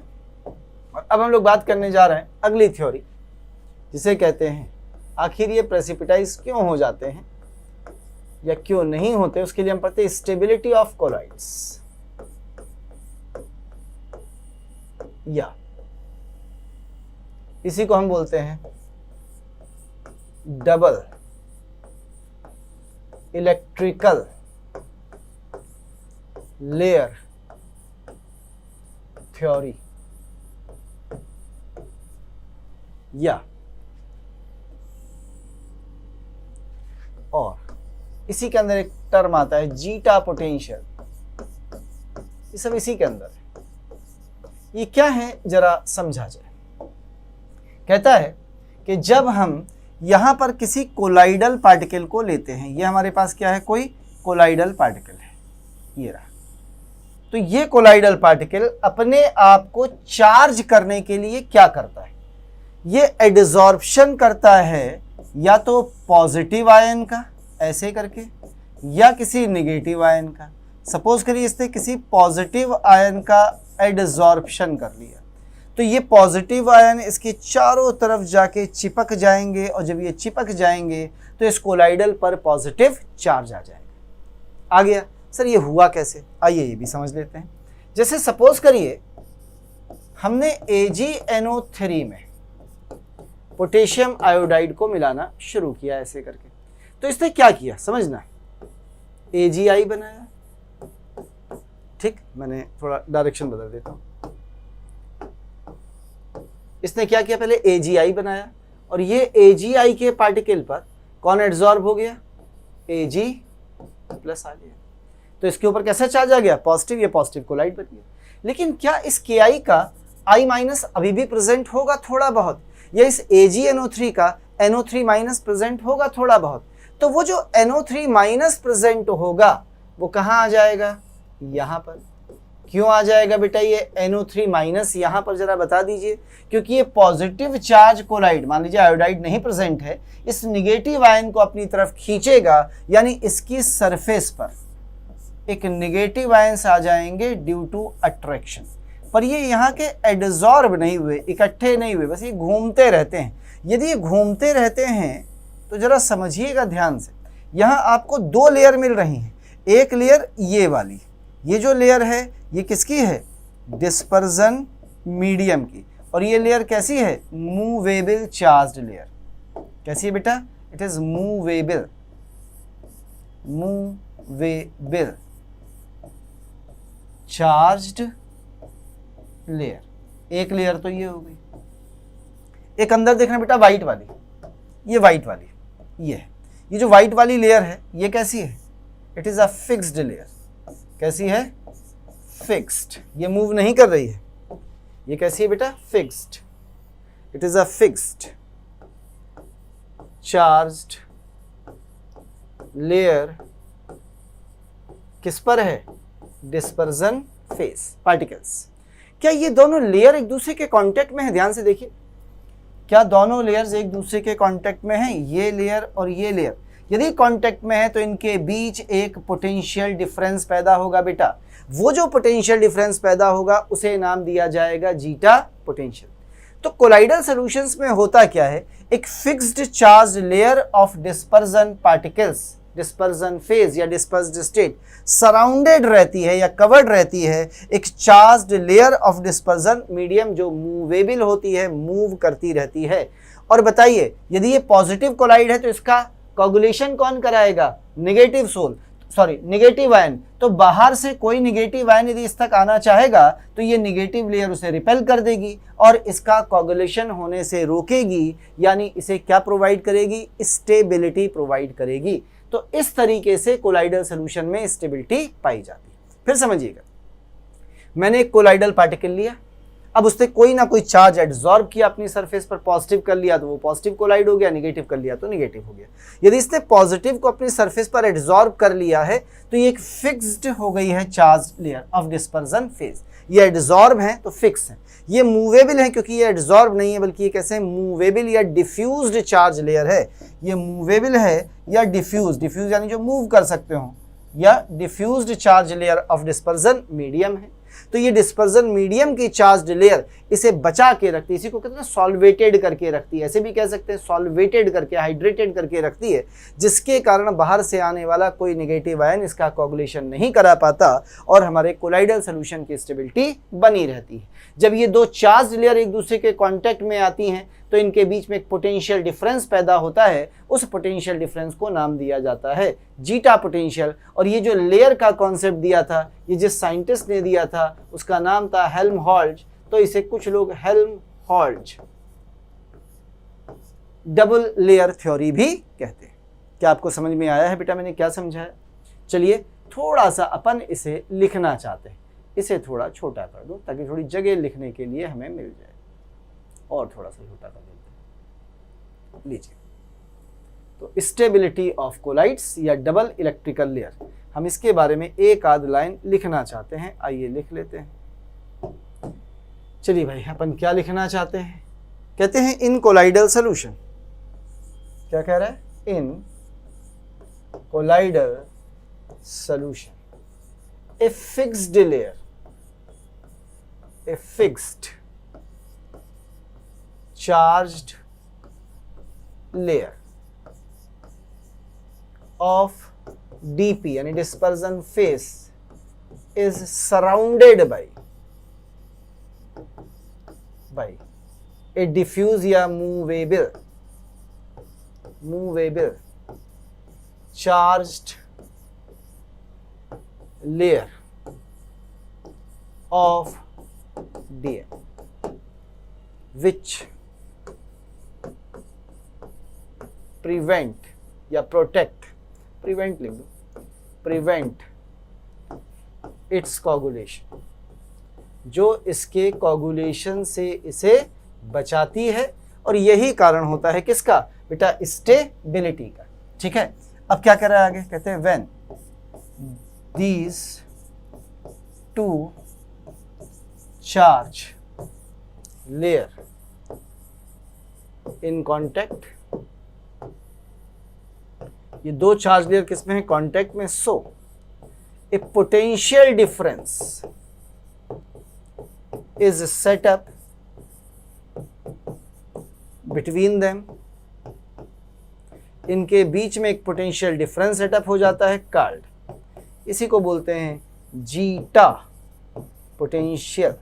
और अब हम लोग बात करने जा रहे हैं अगली थ्योरी, जिसे कहते हैं आखिर ये प्रेसिपिटाइज क्यों हो जाते हैं या क्यों नहीं होते, उसके लिए हम पढ़ते हैं स्टेबिलिटी ऑफ कोलॉइड्स, या इसी को हम बोलते हैं डबल इलेक्ट्रिकल लेयर थ्योरी, या और इसी के अंदर एक टर्म आता है जीटा पोटेंशियल, ये सब इसी के अंदर है। ये क्या है जरा समझा जाए। कहता है कि जब हम यहां पर किसी कोलाइडल पार्टिकल को लेते हैं, ये हमारे पास क्या है, कोई कोलाइडल पार्टिकल है, ये रहा, तो ये कोलाइडल पार्टिकल अपने आप को चार्ज करने के लिए क्या करता है, ये एडजॉर्प्शन करता है या तो पॉजिटिव आयन का ऐसे करके या किसी नेगेटिव आयन का। सपोज करिए इसने किसी पॉजिटिव आयन का एडजॉर्प्शन कर लिया, तो ये पॉजिटिव आयन इसके चारों तरफ जाके चिपक जाएंगे और जब ये चिपक जाएंगे तो इस कोलाइडल पर पॉजिटिव चार्ज आ जाएगा। आ गया सर, ये हुआ कैसे, आइए ये भी समझ लेते हैं। जैसे सपोज करिए हमने AgNO3 में पोटेशियम आयोडाइड को मिलाना शुरू किया ऐसे करके, तो इसने क्या किया समझना, AgI बनाया, ठीक, मैंने थोड़ा डायरेक्शन बदल देता हूं। इसने क्या किया, पहले AgI बनाया और ये AgI के पार्टिकल पर कौन एड्सॉर्ब हो गया, Ag प्लस आ गया, तो इसके ऊपर कैसा चार्ज आ गया, पॉजिटिव, ये पॉजिटिव कोलाइड बन गया। लेकिन क्या इस Ki का I माइनस अभी भी प्रेजेंट होगा थोड़ा बहुत, या इस AgNO3 का NO3 माइनस प्रेजेंट होगा थोड़ा बहुत, तो वो जो NO3 माइनस प्रेजेंट होगा वो कहाँ आ जाएगा, यहाँ पर। क्यों आ जाएगा बेटा ये NO3 माइनस, यहाँ पर जरा बता दीजिए। क्योंकि ये पॉजिटिव चार्ज कोलाइड, मान लीजिए आयोडाइड नहीं प्रेजेंट है, इस निगेटिव आयन को अपनी तरफ खींचेगा, यानी इसकी सरफेस पर एक निगेटिव आयंस आ जाएंगे ड्यू टू अट्रैक्शन, पर ये यहाँ के एडजॉर्ब नहीं हुए, इकट्ठे नहीं हुए, बस ये घूमते रहते हैं। यदि ये घूमते रहते हैं तो जरा समझिएगा ध्यान से, यहाँ आपको दो लेयर मिल रही हैं। एक लेयर ये वाली, ये जो लेयर है ये किसकी है, डिस्पर्जन मीडियम की, और ये लेयर कैसी है, मूवेबल चार्ज्ड लेयर। कैसी है बेटा, it is movable, movable charged layer. एक लेयर तो ये हो गई। एक अंदर देखना बेटा वाइट वाली, ये वाइट वाली ये है, ये जो वाइट वाली लेयर है ये कैसी है, it is a fixed layer. कैसी है, फिक्स्ड, ये मूव नहीं कर रही है। ये कैसी है बेटा, fixed, it is a fixed charged layer. किस पर है, डिस्पर्जन फेस पार्टिकल्स। क्या ये दोनों लेयर एक दूसरे के कांटेक्ट में है, ध्यान से देखिए, क्या दोनों लेयर्स एक दूसरे के कांटेक्ट में हैं, ये लेयर और ये लेयर। यदि कांटेक्ट में है तो इनके बीच एक पोटेंशियल डिफरेंस पैदा होगा बेटा। वो जो पोटेंशियल डिफरेंस पैदा होगा उसे नाम दिया जाएगा जीटा पोटेंशियल। तो कोलाइडल सॉल्यूशंस में होता क्या है, एक fixed charge layer of dispersion particles, dispersion phase या डिस्पर्स्ड स्टेट सराउंडेड रहती है या कवर्ड रहती है एक charged layer of dispersion medium जो मूवेबल होती है, मूव करती रहती है। और बताइए यदि ये पॉजिटिव कोलाइड है तो इसका कोगुलेशन कौन कराएगा, negative sol, sorry negative ion. तो बाहर से कोई नेगेटिव आयन यदि इस तक आना चाहेगा तो ये नेगेटिव लेयर उसे रिपेल कर देगी और इसका कोगुलेशन होने से रोकेगी, यानी इसे क्या प्रोवाइड करेगी, स्टेबिलिटी प्रोवाइड करेगी। तो इस तरीके से कोलाइडल सॉल्यूशन में स्टेबिलिटी पाई जाती है। फिर समझिएगा, मैंने एक कोलाइडल पार्टिकल लिया, अब उसने कोई ना कोई चार्ज एब्जॉर्ब किया अपनी सरफेस पर, पॉजिटिव कर लिया तो वो पॉजिटिव कोलाइड हो गया, नेगेटिव कर लिया तो नेगेटिव हो गया। यदि इसने पॉजिटिव को अपनी सरफेस पर एब्जॉर्ब कर लिया है तो ये एक फिक्स्ड हो गई है charge layer of dispersion phase. ये एब्जॉर्ब है तो फिक्स है। ये मूवेबल है क्योंकि ये एब्जॉर्ब नहीं है बल्कि ये कैसे मूवेबल या डिफ्यूज्ड चार्ज लेयर है। ये मूवेबल है या डिफ्यूज, डिफ्यूज यानी जो मूव कर सकते हो, या diffused charge layer of dispersion medium है। तो ये डिस्पर्जन मीडियम की चार्ज्ड लेयर इसे बचा के रखती है, इसी को कहते हैं सॉल्वेटेड करके रखती है, ऐसे भी कह सकते हैं सॉल्वेटेड करके, हाइड्रेटेड करके रखती है, जिसके कारण बाहर से आने वाला कोई नेगेटिव आयन इसका कोगुलेशन नहीं करा पाता और हमारे कोलाइडल सोल्यूशन की स्टेबिलिटी बनी रहती है। जब ये दो चार्ज लेयर एक दूसरे के कांटेक्ट में आती हैं तो इनके बीच में एक पोटेंशियल डिफरेंस पैदा होता है, उस पोटेंशियल डिफरेंस को नाम दिया जाता है जीटा पोटेंशियल। और ये जो लेयर का कॉन्सेप्ट दिया था, ये जिस साइंटिस्ट ने दिया था उसका नाम था हेल्महोल्ट्ज, तो इसे कुछ लोग हेल्महोल्ट्ज डबल लेयर थ्योरी भी कहते हैं। क्या आपको समझ में आया है बेटा मैंने क्या समझाया? चलिए थोड़ा सा अपन इसे लिखना चाहते हैं, इसे थोड़ा छोटा कर दो ताकि थोड़ी जगह लिखने के लिए हमें मिल जाए, और थोड़ा सा छोटा कर देते हैं। लीजिए, तो स्टेबिलिटी ऑफ कोलाइड्स या डबल इलेक्ट्रिकल लेयर, हम इसके बारे में एक आध लाइन लिखना चाहते हैं, आइए लिख लेते हैं। चलिए भाई, अपन क्या लिखना चाहते हैं? कहते हैं इन कोलाइडल सोल्यूशन, क्या कह रहा है? In colloidal solution a fixed layer, a fixed charged layer of dp यानी dispersion phase is surrounded by a diffuse या movable charged layer of Dn which prevent या protect, prevent लिख दो, prevent its coagulation, जो इसके coagulation से इसे बचाती है। और यही कारण होता है किसका बेटा? स्टेबिलिटी का। ठीक है, अब क्या कर रहा है आगे? कहते हैं when these two charge layer in contact, ये दो चार्ज लेयर किस में है? कांटेक्ट में। So a potential difference is set up between them, इनके बीच में एक पोटेंशियल डिफरेंस सेटअप हो जाता है कार्ड, इसी को बोलते हैं जीटा पोटेंशियल,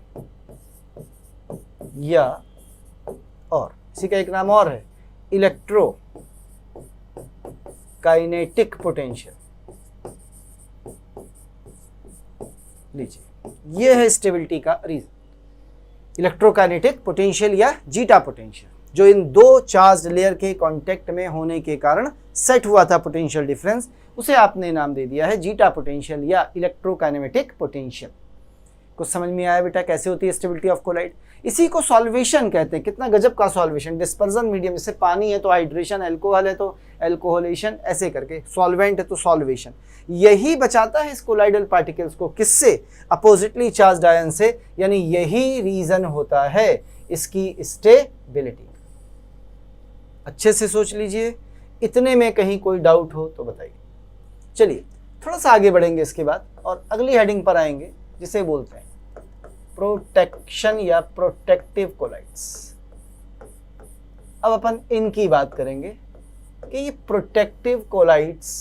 या और इसी का एक नाम और है इलेक्ट्रो काइनेटिक पोटेंशियल। लीजिए, ये है स्टेबिलिटी का रीजन, इलेक्ट्रोकाइनेटिक पोटेंशियल या जीटा पोटेंशियल, जो इन दो चार्ज लेयर के कांटेक्ट में होने के कारण सेट हुआ था पोटेंशियल डिफरेंस, उसे आपने नाम दे दिया है जीटा पोटेंशियल या इलेक्ट्रोकाइनेमेटिक पोटेंशियल। कुछ समझ में आया बेटा कैसे होती है स्टेबिलिटी ऑफ कोलाइड? इसी को सॉल्वेशन कहते हैं। कितना गजब का सॉल्वेशन, डिस्पर्जन मीडियम, जैसे पानी है तो हाइड्रेशन, अल्कोहल है तो एल्कोहलेशन, ऐसे करके सॉल्वेंट है तो सॉल्वेशन, यही बचाता है इस कोलाइडल पार्टिकल्स को किससे? अपोजिटली चार्ज्ड आयन से। यानी यही रीजन होता है इसकी स्टेबिलिटी। अच्छे से सोच लीजिए, इतने में कहीं कोई डाउट हो तो बताइए। चलिए थोड़ा सा आगे बढ़ेंगे इसके बाद और अगली हेडिंग पर आएंगे जिसे बोलते हैं प्रोटेक्शन या प्रोटेक्टिव कोलाइड्स। अब अपन इनकी बात करेंगे कि ये प्रोटेक्टिव कोलाइड्स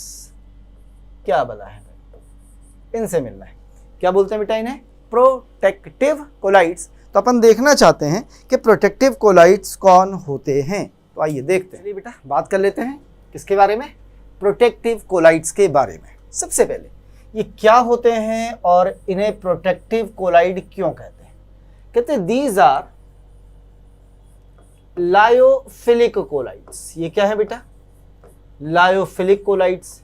क्या बला है, इनसे मिलना है। क्या बोलते हैं बेटा इन्हें? Protective colloids. तो अपन देखना चाहते हैं कि प्रोटेक्टिव कोलाइड्स कौन होते हैं, तो आइए देखते हैं। चलिए बेटा बात कर लेते हैं किसके बारे में? प्रोटेक्टिव कोलाइड्स के बारे में। सबसे पहले ये क्या होते हैं और इन्हें प्रोटेक्टिव कोलाइड क्यों कहते हैं? कहते हैं दीज आर लायोफिलिक कोलाइड्स। ये क्या है बेटा? Lyophilic colloids.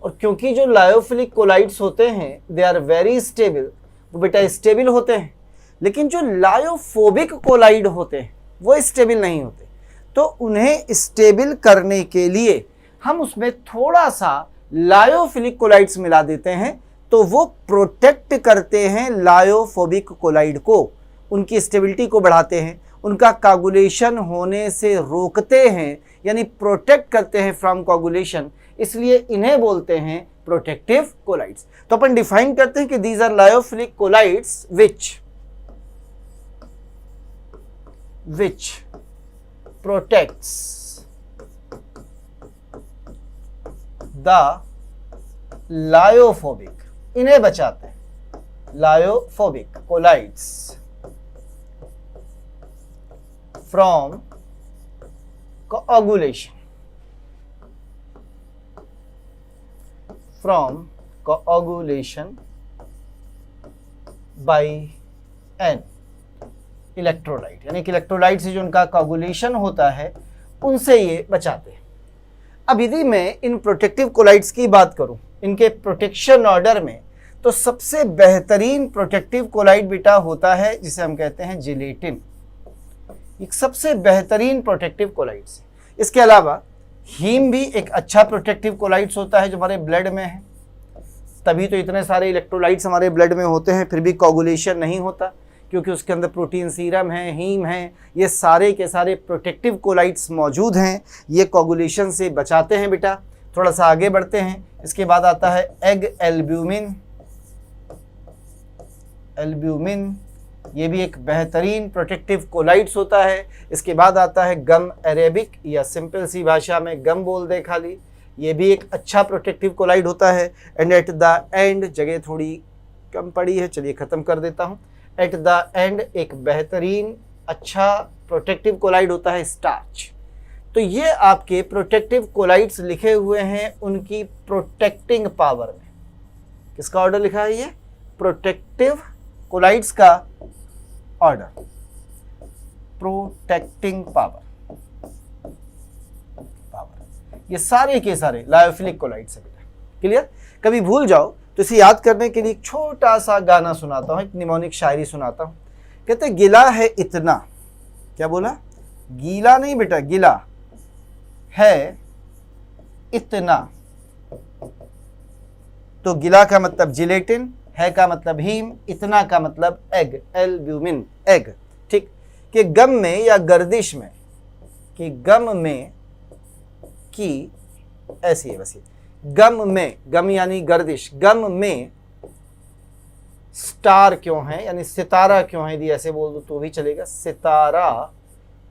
और क्योंकि जो लायोफिलिक कोलाइड्स होते हैं दे आर वेरी स्टेबल, वो बेटा स्टेबल होते हैं, लेकिन जो लायोफोबिक कोलाइड होते हैं वो स्टेबल नहीं होते। तो उन्हें स्टेबल करने के लिए हम उसमें थोड़ा सा लायोफिलिक कोलाइड्स मिला देते हैं, तो वो प्रोटेक्ट करते हैं लायोफोबिक कोलाइड को, उनकी स्टेबिलिटी को बढ़ाते हैं, उनका कोगुलेशन होने से रोकते हैं, यानी प्रोटेक्ट करते हैं फ्रॉम कोगुलेशन। इसलिए इन्हें बोलते हैं प्रोटेक्टिव कोलाइड्स। तो अपन डिफाइन करते हैं कि these are lyophilic colloids which protects the lyophobic, इन्हें बचाते हैं lyophobic colloids from coagulation by an electrolyte, यानी कि इलेक्ट्रोलाइट से जो उनका कोगुलेशन होता है उनसे ये बचाते हैं। अब यदि मैं इन प्रोटेक्टिव कोलाइड्स की बात करूं, इनके प्रोटेक्शन ऑर्डर में, तो सबसे बेहतरीन प्रोटेक्टिव कोलाइड बेटा होता है जिसे हम कहते हैं जिलेटिन। एक सबसे बेहतरीन प्रोटेक्टिव कोलाइड्स। इसके अलावा हीम भी एक अच्छा प्रोटेक्टिव कोलाइड्स होता है जो हमारे ब्लड में है। तभी तो इतने सारे इलेक्ट्रोलाइट्स हमारे ब्लड में होते हैं, फिर भी कोगुलेशन नहीं होता, क्योंकि उसके अंदर प्रोटीन सीरम है, हीम है, ये सारे के सारे प्रोटेक्टिव कोलाइड्स मौजूद हैं। ये कोगुलेशन से बचाते हैं बेटा। थोड़ा सा आगे बढ़ते हैं। इसके बाद आता है एग एल्ब्यूमिन। ये भी एक बेहतरीन प्रोटेक्टिव कोलाइड्स होता है। इसके बाद आता है गम अरेबिक, या सिंपल सी भाषा में गम बोल दे खाली। ये भी एक अच्छा प्रोटेक्टिव कोलाइड होता है। एंड एट द एंड, जगह थोड़ी कम पड़ी है, चलिए ख़त्म कर देता हूँ। एट द एंड एक बेहतरीन अच्छा प्रोटेक्टिव कोलाइड होता है स्टार्च। तो ये आपके प्रोटेक्टिव कोलाइड्स लिखे हुए हैं उनकी प्रोटेक्टिंग पावर में। किसका ऑर्डर लिखा है? ये प्रोटेक्टिव कोलाइड्स का ऑर्डर, प्रोटेक्टिंग पावर। ये सारे के सारे लायोफिलिक कोलाइड्स है बेटा। क्लियर? कभी भूल जाओ तो इसे याद करने के लिए एक छोटा सा गाना सुनाता हूँ, एक निमोनिक शायरी सुनाता हूँ। कहते गिला है इतना, क्या बोला? गीला नहीं बेटा, गिला है इतना। तो गिला का मतलब जिलेटिन, है का मतलब हीम, इतना का मतलब एग, एल्ब्यूमिन, एग। ठीक, कि गम में या गर्दिश में, कि गम में की ऐसी है, बस ये गम में, गम यानी गर्दिश, गम में स्टार क्यों है, यानी सितारा क्यों है, यदि ऐसे बोल दो तो भी चलेगा। सितारा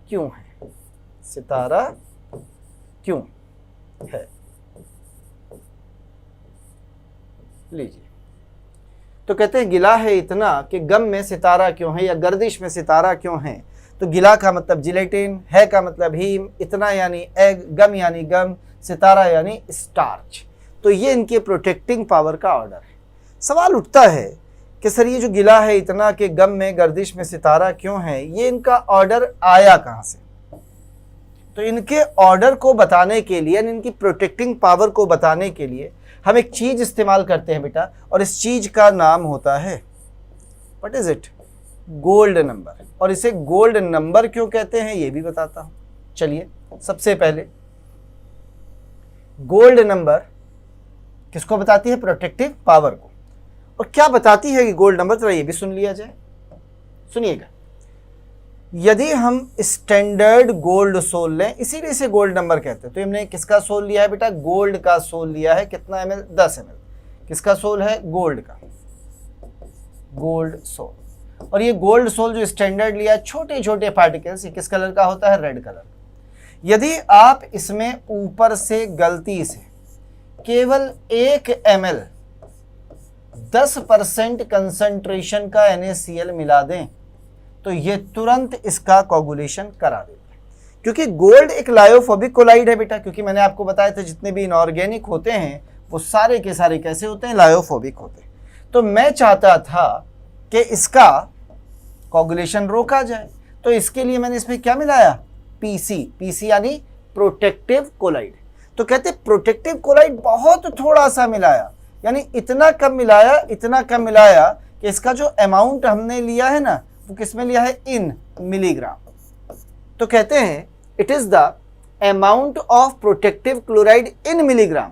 क्यों है, सितारा क्यों है। लीजिए, तो कहते हैं गिला है इतना कि गम में सितारा क्यों है, या गर्दिश में सितारा क्यों है। तो गिला का मतलब जिलेटिन, है का मतलब हीम, इतना यानी एग, गम यानी गम, सितारा यानी स्टार्च। तो ये इनके प्रोटेक्टिंग पावर का ऑर्डर है। सवाल उठता है कि सर ये जो गिला है इतना कि गम में गर्दिश में सितारा क्यों है, ये इनका ऑर्डर आया कहाँ से? तो इनके ऑर्डर को बताने के लिए, इनकी प्रोटेक्टिंग पावर को बताने के लिए हम एक चीज इस्तेमाल करते हैं बेटा, और इस चीज का नाम होता है, what is it? Gold number. और इसे गोल्ड नंबर क्यों कहते हैं ये भी बताता हूं। चलिए, सबसे पहले गोल्ड नंबर किसको बताती है? प्रोटेक्टिव पावर को। और क्या बताती है कि गोल्ड नंबर? तो ये भी सुन लिया जाए, सुनिएगा। यदि हम स्टैंडर्ड गोल्ड सोल लें, इसीलिए इसे गोल्ड नंबर कहते हैं। तो हमने किसका सोल लिया है बेटा? गोल्ड का सोल लिया है। कितना ml? 10 ml। किसका सोल है? गोल्ड का, गोल्ड सोल। और ये गोल्ड सोल जो स्टैंडर्ड लिया है, छोटे छोटे पार्टिकल्स, ये किस कलर का होता है? Red colour. यदि आप इसमें ऊपर से गलती से केवल 1 ml 10% कंसंट्रेशन का NaCl मिला दें, तो ये तुरंत इसका कोगुलेशन करा देता है। क्योंकि गोल्ड एक लायोफोबिक कोलाइड है बेटा, क्योंकि मैंने आपको बताया था जितने भी इनऑर्गेनिक होते हैं वो सारे के सारे कैसे होते हैं? लायोफोबिक होते हैं। तो मैं चाहता था कि इसका कोगुलेशन रोका जाए, तो इसके लिए मैंने इसमें क्या मिलाया? पीसी यानी प्रोटेक्टिव कोलाइड। तो कहते प्रोटेक्टिव कोलाइड बहुत थोड़ा सा मिलाया, यानी इतना कम मिलाया कि इसका जो अमाउंट हमने लिया है ना, वो किसमें लिया है? इन मिलीग्राम। तो कहते हैं it is the amount of protective chloride in milligram,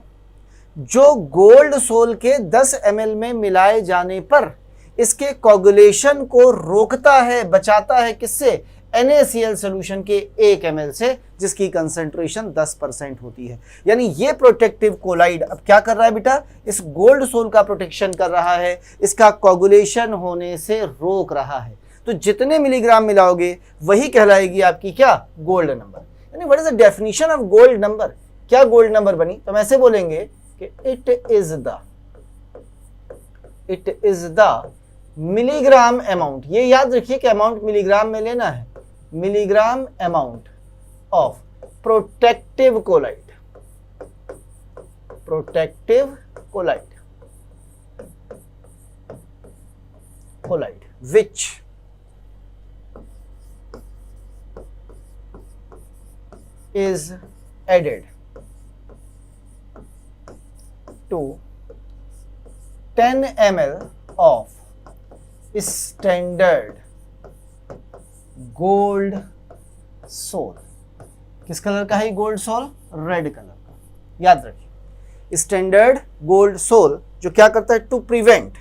जो गोल्ड सोल के 10 ml में मिलाए जाने पर इसके कोगुलेशन को रोकता है, बचाता है। किससे? NaCl सोल्यूशन के 1 ml से, जिसकी कंसेंट्रेशन 10% होती है। यानी ये प्रोटेक्टिव कोलाइड अब क्या कर रहा है बेटा, इस गोल्ड सोल का प्रोटेक्शन कर रहा है, इसका कोगुलेशन होने से रोक रहा है। तो जितने मिलीग्राम मिलाओगे वही कहलाएगी आपकी क्या, गोल्ड नंबर। यानी what is the definition of gold number, क्या गोल्ड नंबर बनी, तो हम ऐसे बोलेंगे कि it is the milligram amount. ये याद रखिए कि अमाउंट मिलीग्राम में लेना है, milligram amount of protective colloid, which is added to 10 ml of standard gold sol. किस कलर का है गोल्ड सोल, रेड कलर का। याद रखिए स्टैंडर्ड गोल्ड सोल जो क्या करता है, to prevent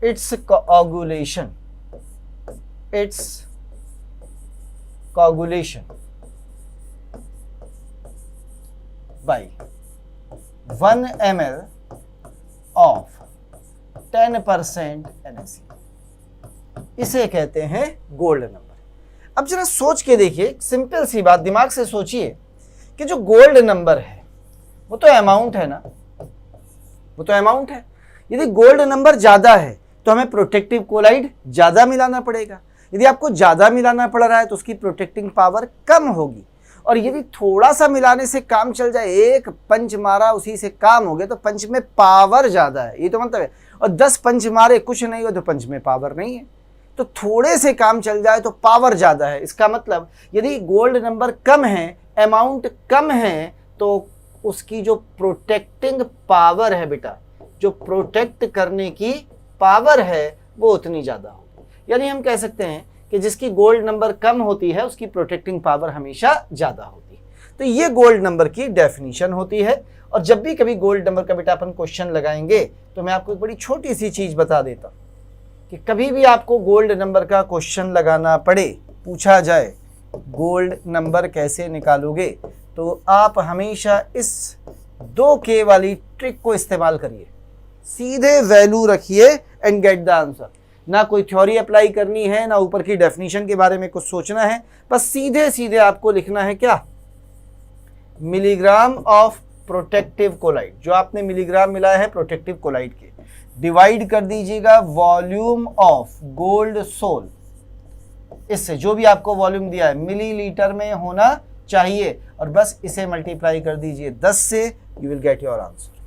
its coagulation by 1 ml of 10% NaCl, इसे कहते हैं गोल्ड नंबर। अब जरा सोच के देखिए, सिंपल सी बात, दिमाग से सोचिए कि जो गोल्ड नंबर है वो तो अमाउंट है ना, वो तो अमाउंट है। यदि गोल्ड नंबर ज्यादा है तो हमें प्रोटेक्टिव कोलाइड ज्यादा मिलाना पड़ेगा। यदि आपको ज्यादा मिलाना पड़ रहा है तो उसकी प्रोटेक्टिंग पावर कम होगी। और यदि थोड़ा सा मिलाने से काम चल जाए, एक पंच मारा उसी से काम हो गया, तो पंच में पावर ज्यादा है, ये तो मतलब है। और 10 पंच मारे कुछ नहीं हो तो पंच में पावर नहीं है। तो थोड़े से काम चल जाए तो पावर ज्यादा है। इसका मतलब यदि गोल्ड नंबर कम है, अमाउंट कम है, तो उसकी जो प्रोटेक्टिंग पावर है बेटा, जो प्रोटेक्ट करने की पावर है वो उतनी ज्यादा होगी। यानी हम कह सकते हैं कि जिसकी गोल्ड नंबर कम होती है उसकी प्रोटेक्टिंग पावर हमेशा ज्यादा होती है। तो ये गोल्ड नंबर की डेफिनेशन होती है। और जब भी कभी गोल्ड नंबर का बेटा अपन क्वेश्चन लगाएंगे तो मैं आपको एक बड़ी छोटी सी चीज बता देता हूं कि कभी भी आपको गोल्ड नंबर का क्वेश्चन लगाना पड़े, पूछा जाए गोल्ड नंबर कैसे निकालोगे, तो आप हमेशा इस 2K वाली ट्रिक को इस्तेमाल करिए। सीधे वैल्यू रखिए एंड गेट द आंसर। ना कोई थ्योरी अप्लाई करनी है, ना ऊपर की डेफिनेशन के बारे में कुछ सोचना है, बस सीधे सीधे आपको लिखना है क्या, मिलीग्राम ऑफ प्रोटेक्टिव कोलाइड। जो आपने मिलीग्राम मिलाया है प्रोटेक्टिव कोलाइड के, डिवाइड कर दीजिएगा वॉल्यूम ऑफ गोल्ड सोल। इससे जो भी आपको वॉल्यूम दिया है मिलीलीटर में होना चाहिए, और बस इसे मल्टीप्लाई कर दीजिए 10 से, you will get your answer.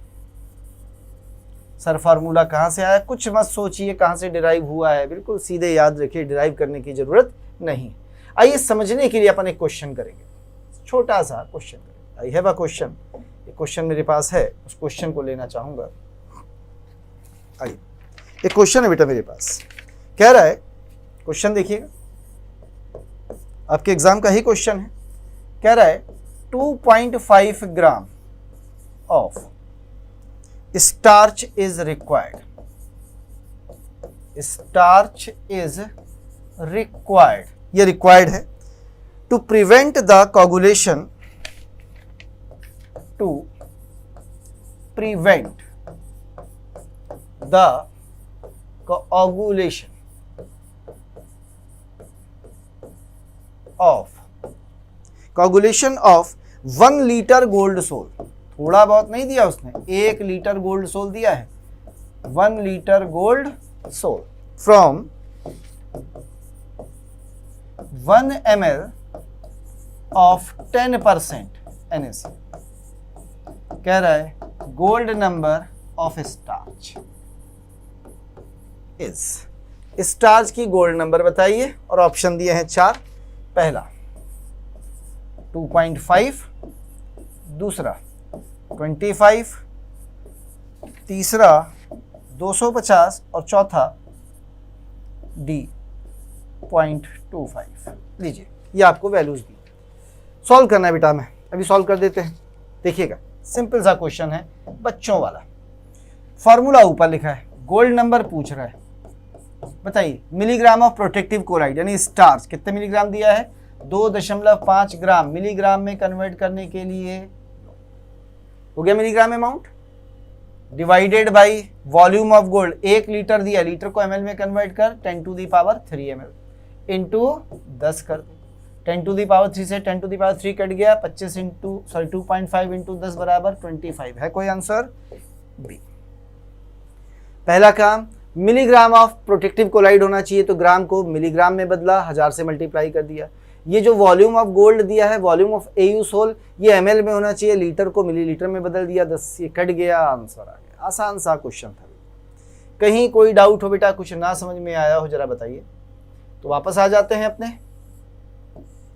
Sir formula कहाँ से आया, कुछ मत सोचिए कहाँ से डिराइव हुआ है, बिल्कुल सीधे याद रखिए, डिराइव करने की जरूरत नहीं। आइए समझने के लिए अपन एक क्वेश्चन करेंगे, छोटा सा क्वेश्चन करेंगे। आई हैव अ क्वेश्चन, एक क्वेश्चन मेरे पास है, उस क्वेश्चन को लेना चाहूंगा। आइए एक क्वेश्चन है बेटा मेरे पास, कह रहा है, क्वेश्चन देखिएगा, आपके एग्जाम का ही क्वेश्चन है। कह रहा है 2.5 gram of starch is required, starch is required, ये रिक्वायर्ड है to prevent the coagulation, to prevent the coagulation of 1 litre gold sol. थोड़ा बहुत नहीं दिया उसने, 1 लीटर गोल्ड सोल दिया है, 1 litre gold sol from 1 ml of 10% NaCl। कह रहा है gold number of starch is, starch की गोल्ड नंबर बताइए, और ऑप्शन दिए हैं 4। पहला 2.5, दूसरा 25, तीसरा 250 और चौथा D 0.25। लीजिए ये आपको वैल्यूज दी, सॉल्व करना है बेटा, मैं अभी सॉल्व कर देते हैं। देखिएगा सिंपल सा क्वेश्चन है, बच्चों वाला। फॉर्मूला ऊपर लिखा है गोल्ड नंबर पूछ रहा है, बताइए मिलीग्राम ऑफ प्रोटेक्टिव क्लोराइड यानी स्टार्च कितने मिलीग्राम दिया है, 2.5 ग्राम। मिलीग्राम में कन्वर्ट करने के लिए हो गया milligram amount divided by volume of gold. 1 litre दिया, लीटर को ml में कन्वर्ट कर 10⁻³ ml इंटू 10 कर दो। 10⁻³ से 10⁻³ कट गया, 2.5 इंटू 10 बराबर 25 है। कोई आंसर बी। पहला काम मिलीग्राम ऑफ प्रोटेक्टिव क्लोराइड होना चाहिए, तो ग्राम को मिलीग्राम में बदला, 1000 से मल्टीप्लाई कर दिया। ये जो वॉल्यूम ऑफ गोल्ड दिया है, वॉल्यूम ऑफ AU सोल, ये ml में होना चाहिए, लीटर को मिलीलीटर में बदल दिया, 10 ये कट गया, आंसर आ गया। आसान सा क्वेश्चन था। कहीं कोई डाउट हो बेटा, कुछ ना समझ में आया हो, जरा बताइए। तो वापस आ जाते हैं अपने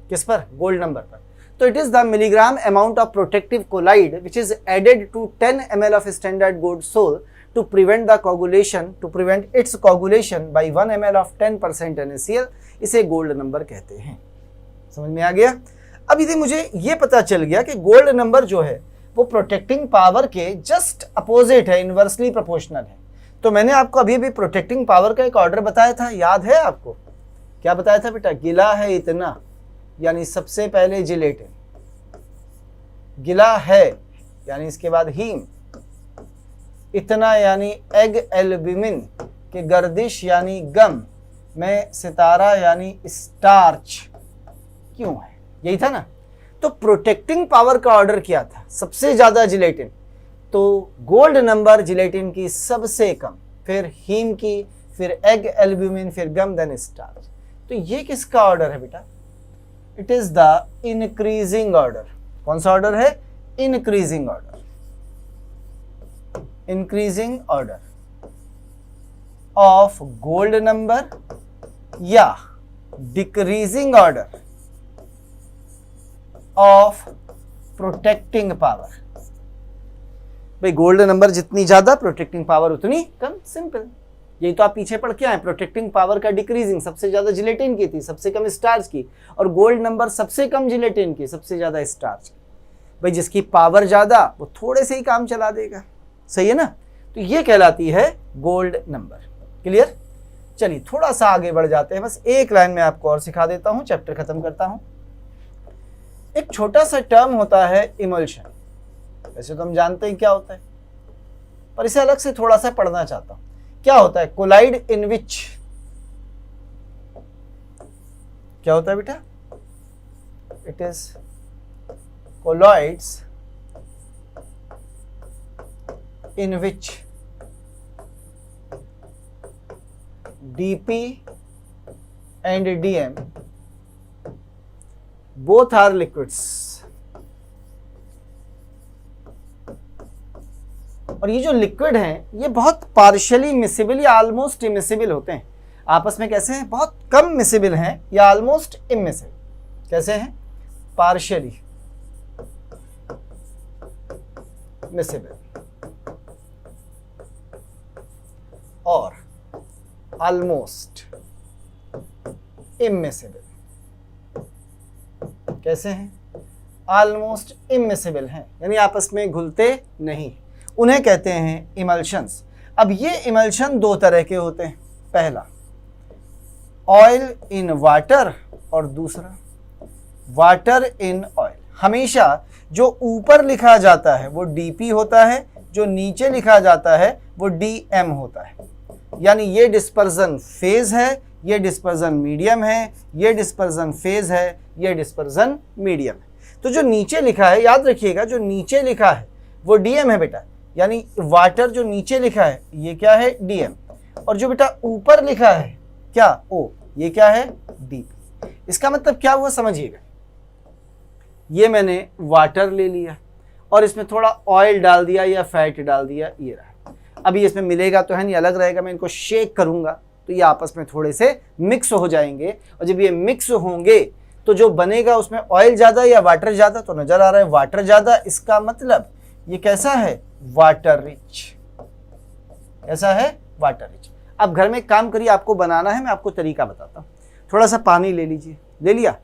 किस पर, गोल्ड नंबर पर। तो it is the milligram amount of protective chloride which is added to 10 ml of standard gold sol to prevent its coagulation by 1 ml of 10% NaCl, इसे गोल्ड नंबर कहते हैं। समझ में आ गया। अब यदि मुझे ये पता चल गया कि गोल्ड नंबर जो है वो प्रोटेक्टिंग पावर के जस्ट अपोजिट है, इनवर्सली प्रोपोर्शनल है, तो मैंने आपको अभी भी प्रोटेक्टिंग पावर का एक ऑर्डर बताया था, याद है आपको? क्या बताया था बेटा? गिला है इतना, यानी सबसे पहले जिलेटिन, गिला है यानी इसके बाद हीम, इतना यानी एग एल्ब्यूमिन के गर्दिश यानी गम में सितारा यानी स्टार्च क्यों है, यही था ना। तो प्रोटेक्टिंग पावर का ऑर्डर क्या था? सबसे ज्यादा जिलेटिन, तो गोल्ड नंबर जिलेटिन की सबसे कम, फिर हीम की, फिर एग एल्ब्यूमिन, फिर गम, देन स्टार्च। तो ये किसका ऑर्डर है बेटा? It is the increasing order. कौन सा ऑर्डर है? Increasing order. Increasing order of gold number या decreasing order of protecting power. भाई गोल्ड नंबर जितनी ज्यादा, प्रोटेक्टिंग पावर उतनी कम, सिंपल। यही तो आप पीछे पढ़ के आए। प्रोटेक्टिंग पावर का डिक्रीजिंग, सबसे ज्यादा जिलेटिन की थी, सबसे कम स्टार्च की, और गोल्ड नंबर सबसे कम जिलेटिन की, सबसे ज्यादा स्टार्च की। भाई जिसकी पावर ज्यादा वो थोड़े से ही काम चला देगा, सही है ना। तो ये कहलाती है गोल्ड नंबर। क्लियर? चलिए थोड़ा सा आगे बढ़ जाते हैं, बस एक लाइन में आपको और सिखा देता हूं, चैप्टर खत्म करता हूं। एक छोटा सा टर्म होता है इमल्शन। वैसे तो हम जानते हैं क्या होता है, पर इसे अलग से थोड़ा सा पढ़ना चाहता हूं। क्या होता है? कोलाइड इन विच, क्या होता है बेटा? It is colloids in which dp and dm both are liquids। और ये जो लिक्विड हैं ये बहुत पार्शियली मिसिबल या ऑलमोस्ट इमिसिबल होते हैं। आपस में कैसे हैं? बहुत कम मिसिबल हैं या ऑलमोस्ट इमिसिबल। कैसे हैं? पार्शियली मिसिबल और ऑलमोस्ट इमिसिबल। कैसे हैं? ऑलमोस्ट इमिसिबल हैं, यानी आपस में घुलते नहीं, उन्हें कहते हैं इमल्शंस। अब ये इमल्शन दो तरह के होते हैं। पहला ऑयल इन वाटर और दूसरा वाटर इन ऑयल। हमेशा जो ऊपर लिखा जाता है वो डीपी होता है, जो नीचे लिखा जाता है वो डीएम होता है। यानी ये डिस्पर्जन फेज है, ये डिस्पर्जन मीडियम है, ये डिस्पर्जन फेज है, ये डिस्पर्जन मीडियम है। तो जो नीचे लिखा है, याद रखिएगा, जो नीचे लिखा है वो डीएम है बेटा, यानी वाटर जो नीचे लिखा है ये क्या है? डीएम। और जो बेटा ऊपर लिखा है क्या? ओ, ये क्या है? डीपी। इसका मतलब क्या हुआ समझिएगा। ये मैंने वाटर ले लिया और इसमें थोड़ा ऑयल डाल दिया या फैट डाल दिया, ये रहा। अभी इसमें मिलेगा तो है नहीं, अलग रहेगा। मैं इनको शेक करूंगा तो ये आपस में थोड़े से मिक्स हो जाएंगे, और जब ये मिक्स होंगे तो जो बनेगा उसमें ऑयल ज़्यादा या वाटर ज़्यादा, तो नज़र आ रहा है वाटर ज़्यादा। इसका मतलब ये कैसा है? Water rich. कैसा है? Water rich. अब घर में काम करिए, आपको बनाना है, मैं आपको तरीका बताता हूँ। थोड़ा सा पानी ले लीजिए, ले लिया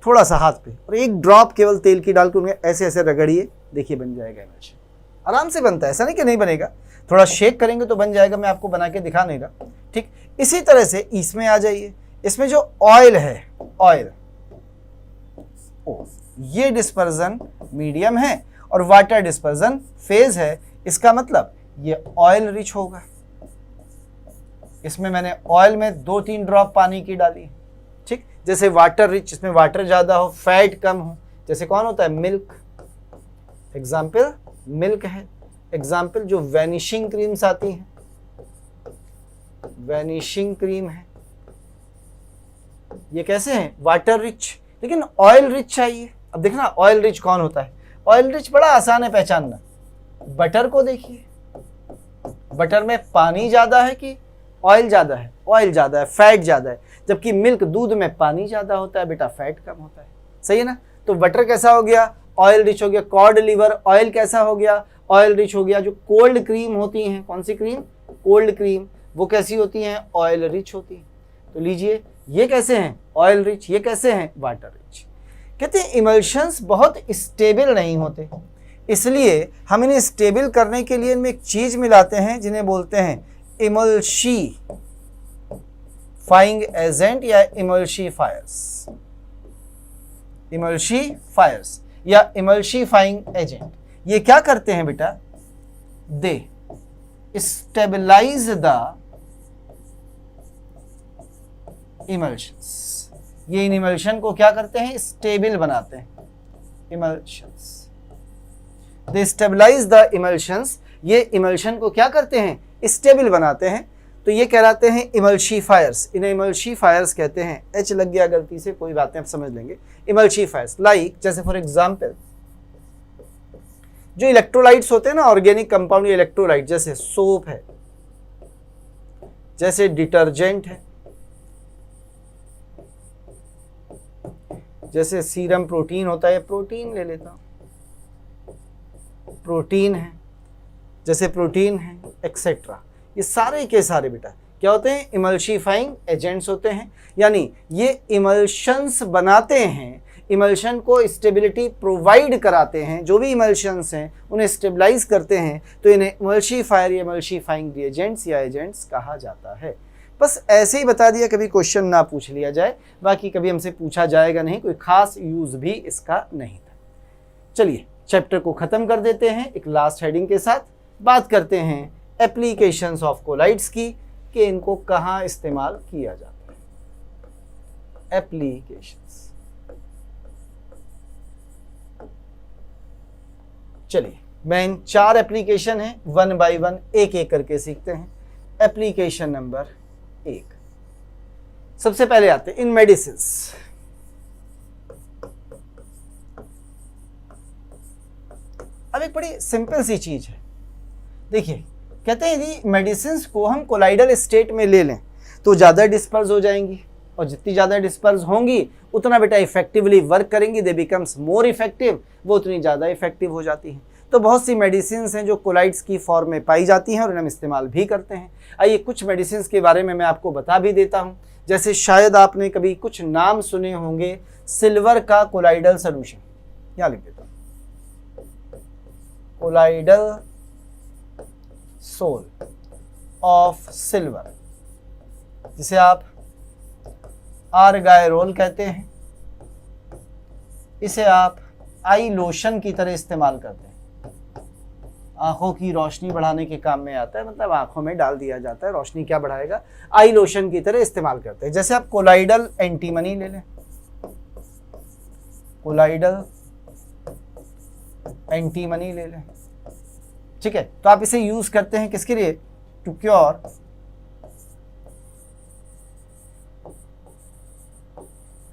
थोड़ा सा हाथ पे, और एक ड्रॉप केवल तेल की डाल के उन्हें ऐसे ऐसे रगड़िए, देखिए बन जाएगा इमल्शन। आराम से बनता है, ऐसा नहीं कि नहीं बनेगा। थोड़ा शेक करेंगे तो बन जाएगा, मैं आपको बना के दिखा नहीं रहा, ठीक। इसी तरह से इसमें आ जाइए, इसमें जो ऑयल है, ऑयल, ये डिस्पर्जन मीडियम है और वाटर डिस्पर्जन फेज है, इसका मतलब ये ऑयल रिच होगा। इसमें मैंने ऑयल में 2-3 ड्रॉप पानी की डाली, ठीक। जैसे वाटर रिच, इसमें वाटर ज़्यादा हो, फैट कम हो, जैसे कौन होता है, मिल्क, एग्जाम्पल मिल्क है। एग्जाम्पल जो वैनिशिंग क्रीम्स आती हैं, वैनिशिंग क्रीम है, ये कैसे हैं, वाटर रिच, लेकिन ऑयल रिच चाहिए। अब देखना ऑयल रिच कौन होता है, ऑयल रिच बड़ा आसान है पहचानना। बटर को देखिए, बटर में पानी ज़्यादा है कि ऑयल ज़्यादा है, ऑयल ज़्यादा है, फैट ज़्यादा है, जबकि मिल्क, दूध में पानी ज़्यादा होता है बेटा, फैट कम होता है, सही है ना। तो बटर कैसा हो गया, ऑयल रिच हो गया। कॉड लिवर ऑयल कैसा हो गया, ऑयल रिच हो गया। जो कोल्ड क्रीम होती हैं, कौन सी क्रीम, कोल्ड क्रीम, वो कैसी होती हैं, ऑयल रिच होती हैं। तो लीजिए ये कैसे हैं, ऑयल रिच, ये कैसे हैं, वाटर रिच। कहते हैं इमल्शंस बहुत स्टेबल नहीं होते, इसलिए हम इन्हें स्टेबल करने के लिए इनमें एक चीज मिलाते हैं जिन्हें बोलते हैं इमल्शीफाइंग एजेंट या इमल्शीफायर्स, इमल्शीफायर्स या इमल्शीफाइंग एजेंट। ये क्या करते हैं बेटा, दे स्टेबलाइज द इमल्शंस, ये इन इमल्शन को क्या करते हैं, स्टेबल बनाते हैं, emulsions, they stabilize the emulsions, ये इमल्शन को क्या करते हैं, स्टेबल बनाते हैं। तो ये कहलाते हैं इमल्शीफायर्स, इन्हें इमल्शीफायर्स कहते हैं। एच लग गया गलती से, कोई बात नहीं, आप समझ लेंगे। इमल्शीफायर्स लाइक, जैसे फॉर एग्जांपल जो इलेक्ट्रोलाइट्स होते हैं ना, ऑर्गेनिक कंपाउंड इलेक्ट्रोलाइट, जैसे सोप है, जैसे डिटर्जेंट है, जैसे सीरम प्रोटीन होता है, प्रोटीन ले लेता हूं, प्रोटीन है, जैसे प्रोटीन है, एक्सेट्रा, ये सारे के सारे बेटा क्या होते हैं, इमल्शीफाइंग एजेंट्स होते हैं। यानी ये इमल्शंस बनाते हैं, इमल्शन को स्टेबिलिटी प्रोवाइड कराते हैं, जो भी इमल्शंस हैं उन्हें स्टेबलाइज करते हैं, तो इन्हें इमल्शीफायर या इमल्शीफाइंग रिएजेंट्स या एजेंट्स कहा जाता है। बस ऐसे ही बता दिया, कभी क्वेश्चन ना पूछ लिया जाए, बाकी कभी हमसे पूछा जाएगा नहीं, कोई खास यूज भी इसका नहीं था। चलिए चैप्टर को खत्म कर देते हैं एक लास्ट हेडिंग के साथ, बात करते हैं एप्लीकेशंस ऑफ कोलाइड्स की, कि इनको कहाँ इस्तेमाल किया जाता है। एप्लीकेशंस, चलिए मैं इन 4 एप्लीकेशन हैं, 1 बाय 1 एक एक करके सीखते हैं। एप्लीकेशन नंबर 1, सबसे पहले आते हैं इन मेडिसिन्स। अब एक बड़ी सिंपल सी चीज है, देखिए कहते हैं यदि मेडिसिन्स को हम कोलाइडल स्टेट में ले लें तो ज़्यादा डिस्पर्स हो जाएंगी, और जितनी ज़्यादा डिस्पर्स होंगी उतना बेटा इफेक्टिवली वर्क करेंगी, दे बिकम्स मोर इफेक्टिव, वो उतनी ज़्यादा इफेक्टिव हो जाती हैं। तो बहुत सी मेडिसिन्स हैं जो कोलाइड्स की फॉर्म में पाई जाती हैं और इन्हें हम इस्तेमाल भी करते हैं। आइए कुछ मेडिसिन्स के बारे में मैं आपको बता भी देता हूँ। जैसे शायद आपने कभी कुछ नाम सुने होंगे, सिल्वर का कोलाइडल सोल्यूशन, यहाँ लिख देता हूँ, कोलाइडल सोल ऑफ सिल्वर, जिसे आप आर्गायरोल कहते हैं। इसे आप आई लोशन की तरह इस्तेमाल करते हैं, आंखों की रोशनी बढ़ाने के काम में आता है, मतलब आंखों में डाल दिया जाता है, रोशनी क्या बढ़ाएगा, आई लोशन की तरह इस्तेमाल करते हैं। जैसे आप कोलाइडल एंटीमनी ले लें, कोलाइडल एंटीमनी ले लें, ठीक है। तो आप इसे यूज करते हैं किसके लिए, टू क्योर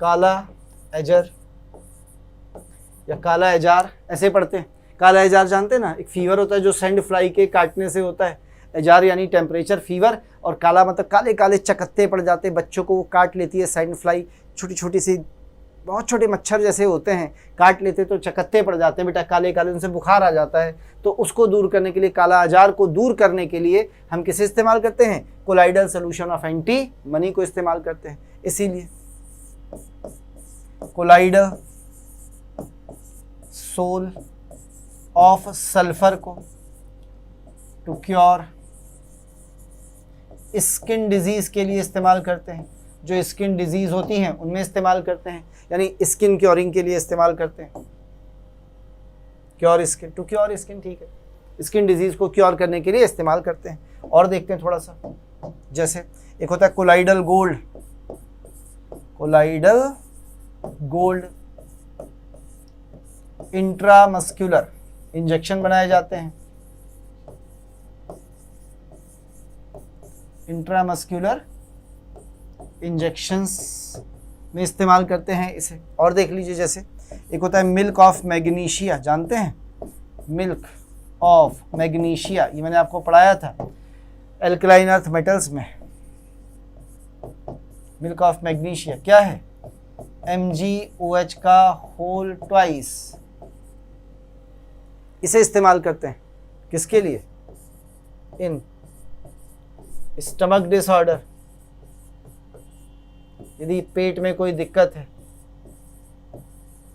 काला एजर या काला एजार, ऐसे पढ़ते हैं। काला एजार जानते हैं ना, एक फीवर होता है जो सैंड फ्लाई के काटने से होता है, एजार यानी टेम्परेचर फीवर, और काला मतलब काले काले चकत्ते पड़ जाते हैं, बच्चों को वो काट लेती है सैंड फ्लाई, छोटी छोटी सी बहुत छोटे मच्छर जैसे होते हैं, काट लेते तो चकत्ते पड़ जाते हैं बेटा, काले काले, उनसे बुखार आ जाता है। तो उसको दूर करने के लिए, काला आजार को दूर करने के लिए हम किसे इस्तेमाल करते हैं, कोलाइडल सोल्यूशन ऑफ एंटीमनी को इस्तेमाल करते हैं। इसीलिए कोलाइडल सोल ऑफ सल्फर को टू क्योर स्किन डिजीज के लिए इस्तेमाल करते हैं, जो स्किन डिजीज होती हैं उनमें इस्तेमाल करते हैं, यानी स्किन क्योरिंग के लिए इस्तेमाल करते हैं। Cure skin, to cure skin, ठीक है, स्किन डिजीज को क्योर करने के लिए इस्तेमाल करते हैं। और देखते हैं थोड़ा सा, जैसे एक होता है colloidal gold, colloidal gold intramuscular injection बनाए जाते हैं, इंट्रामस्कुलर इंजेक्शंस में इस्तेमाल करते हैं इसे। और देख लीजिए, जैसे एक होता है मिल्क ऑफ मैग्नीशिया, जानते हैं मिल्क ऑफ मैग्नीशिया, ये मैंने आपको पढ़ाया था एल्कलाइन अर्थ मेटल्स में। मिल्क ऑफ मैग्नीशिया क्या है, MgOH का होल ट्वाइस, इसे इस्तेमाल करते हैं किसके लिए, इन स्टमक डिसऑर्डर, यदि पेट में कोई दिक्कत है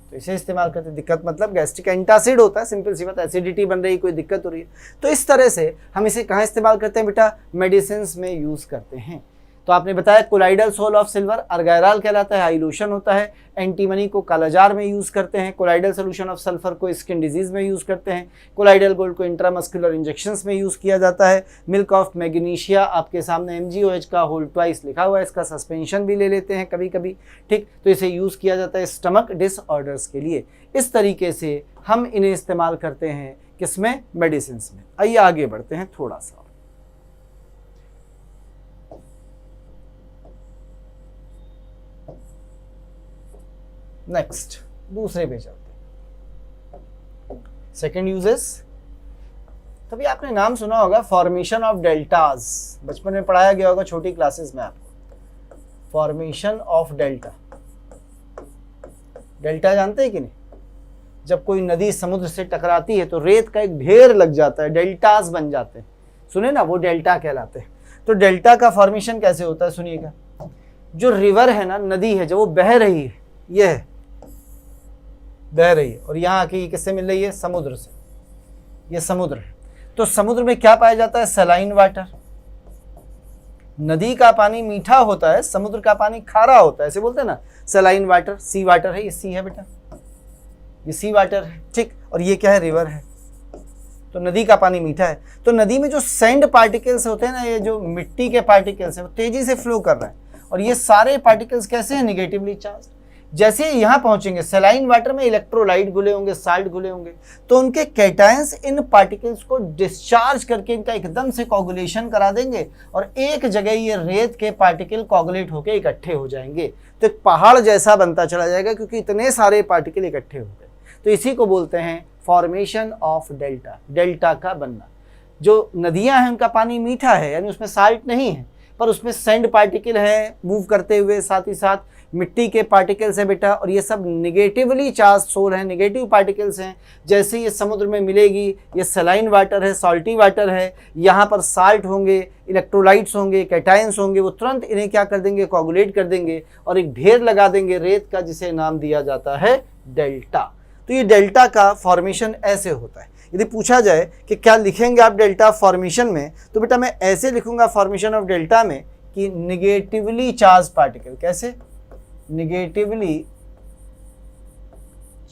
तो इसे इस्तेमाल करते हैं। दिक्कत मतलब गैस्ट्रिक एंटासिड होता है, सिंपल सी बात, एसिडिटी बन रही, कोई दिक्कत हो रही है, तो इस तरह से हम इसे कहाँ इस्तेमाल करते हैं बेटा, मेडिसिन में यूज करते हैं। तो आपने बताया कोलाइडल सोल ऑफ सिल्वर अर्गायराल कहलाता है, हाइलोशन होता है, एंटीमनी को कालाजार में यूज करते हैं, कोलाइडल सोल्यूशन ऑफ सल्फर को स्किन डिजीज में यूज करते हैं, कोलाइडल गोल्ड को इंट्रामस्कुलर इंजेक्शंस में यूज किया जाता है, मिल्क ऑफ मैग्नीशिया आपके सामने MgOH का होल ट्वाइस लिखा हुआ है, इसका सस्पेंशन भी ले लेते हैं कभी कभी, ठीक, तो इसे यूज किया जाता है स्टमक डिसऑर्डर्स के लिए। इस तरीके से हम इन्हें इस्तेमाल करते हैं किसमें, मेडिसिन में। आइए आगे बढ़ते हैं थोड़ा सा। नेक्स्ट दूसरे पे चलते हैं, सेकेंड यूजेस। तभी आपने नाम सुना होगा फॉर्मेशन ऑफ डेल्टाज, बचपन में पढ़ाया गया होगा छोटी क्लासेस में आपको, फॉर्मेशन ऑफ डेल्टा। डेल्टा जानते हैं कि नहीं, जब कोई नदी समुद्र से टकराती है तो रेत का एक ढेर लग जाता है, डेल्टाज बन जाते हैं, सुने ना, वो डेल्टा कहलाते हैं। तो डेल्टा का फॉर्मेशन कैसे होता है सुनिएगा, जो रिवर है ना, नदी है, जब वो बह रही है, ये है बह रही है, और यहाँ आके किससे मिल रही है, समुद्र से, ये समुद्र है। तो समुद्र में क्या पाया जाता है, सलाइन वाटर। नदी का पानी मीठा होता है, समुद्र का पानी खारा होता है, ऐसे बोलते हैं ना, सलाइन वाटर, सी वाटर है, ये सी है बेटा, ये सी वाटर है, ठीक, और ये क्या है, रिवर है। तो नदी का पानी मीठा है, तो नदी में जो सैंड पार्टिकल्स होते हैं ना, ये जो मिट्टी के पार्टिकल्स हैं, वो तेजी से फ्लो कर रहे हैं, और ये सारे पार्टिकल्स कैसे हैं, निगेटिवली चार्ज। जैसे यहाँ पहुंचेंगे सलाइन वाटर में, इलेक्ट्रोलाइट घुले होंगे, साल्ट घुले होंगे, तो उनके कैटायंस इन पार्टिकल्स को डिस्चार्ज करके इनका एकदम से कोगुलेशन करा देंगे, और एक जगह ये रेत के पार्टिकल कोगुलेट होकर इकट्ठे हो जाएंगे, तो एक पहाड़ जैसा बनता चला जाएगा, क्योंकि इतने सारे पार्टिकल इकट्ठे हो गए। तो इसी को बोलते हैं फॉर्मेशन ऑफ डेल्टा, डेल्टा का बनना। जो नदियां हैं उनका पानी मीठा है, यानी उसमें साल्ट नहीं है, पर उसमें सैंड पार्टिकल है मूव करते हुए, साथ ही साथ मिट्टी के पार्टिकल्स हैं बेटा, और ये सब निगेटिवली चार्ज सोल हैं, निगेटिव पार्टिकल्स हैं। जैसे ये समुद्र में मिलेगी, ये सलाइन वाटर है, सॉल्टी वाटर है, यहाँ पर साल्ट होंगे, इलेक्ट्रोलाइट्स होंगे, कैटायंस होंगे, वो तुरंत इन्हें क्या कर देंगे, कोगुलेट कर देंगे, और एक ढेर लगा देंगे रेत का, जिसे नाम दिया जाता है डेल्टा। तो ये डेल्टा का फॉर्मेशन ऐसे होता है। यदि पूछा जाए कि क्या लिखेंगे आप डेल्टा फॉर्मेशन में, तो बेटा मैं ऐसे लिखूंगा फॉर्मेशन ऑफ डेल्टा में कि निगेटिवली चार्ज पार्टिकल, कैसे, negatively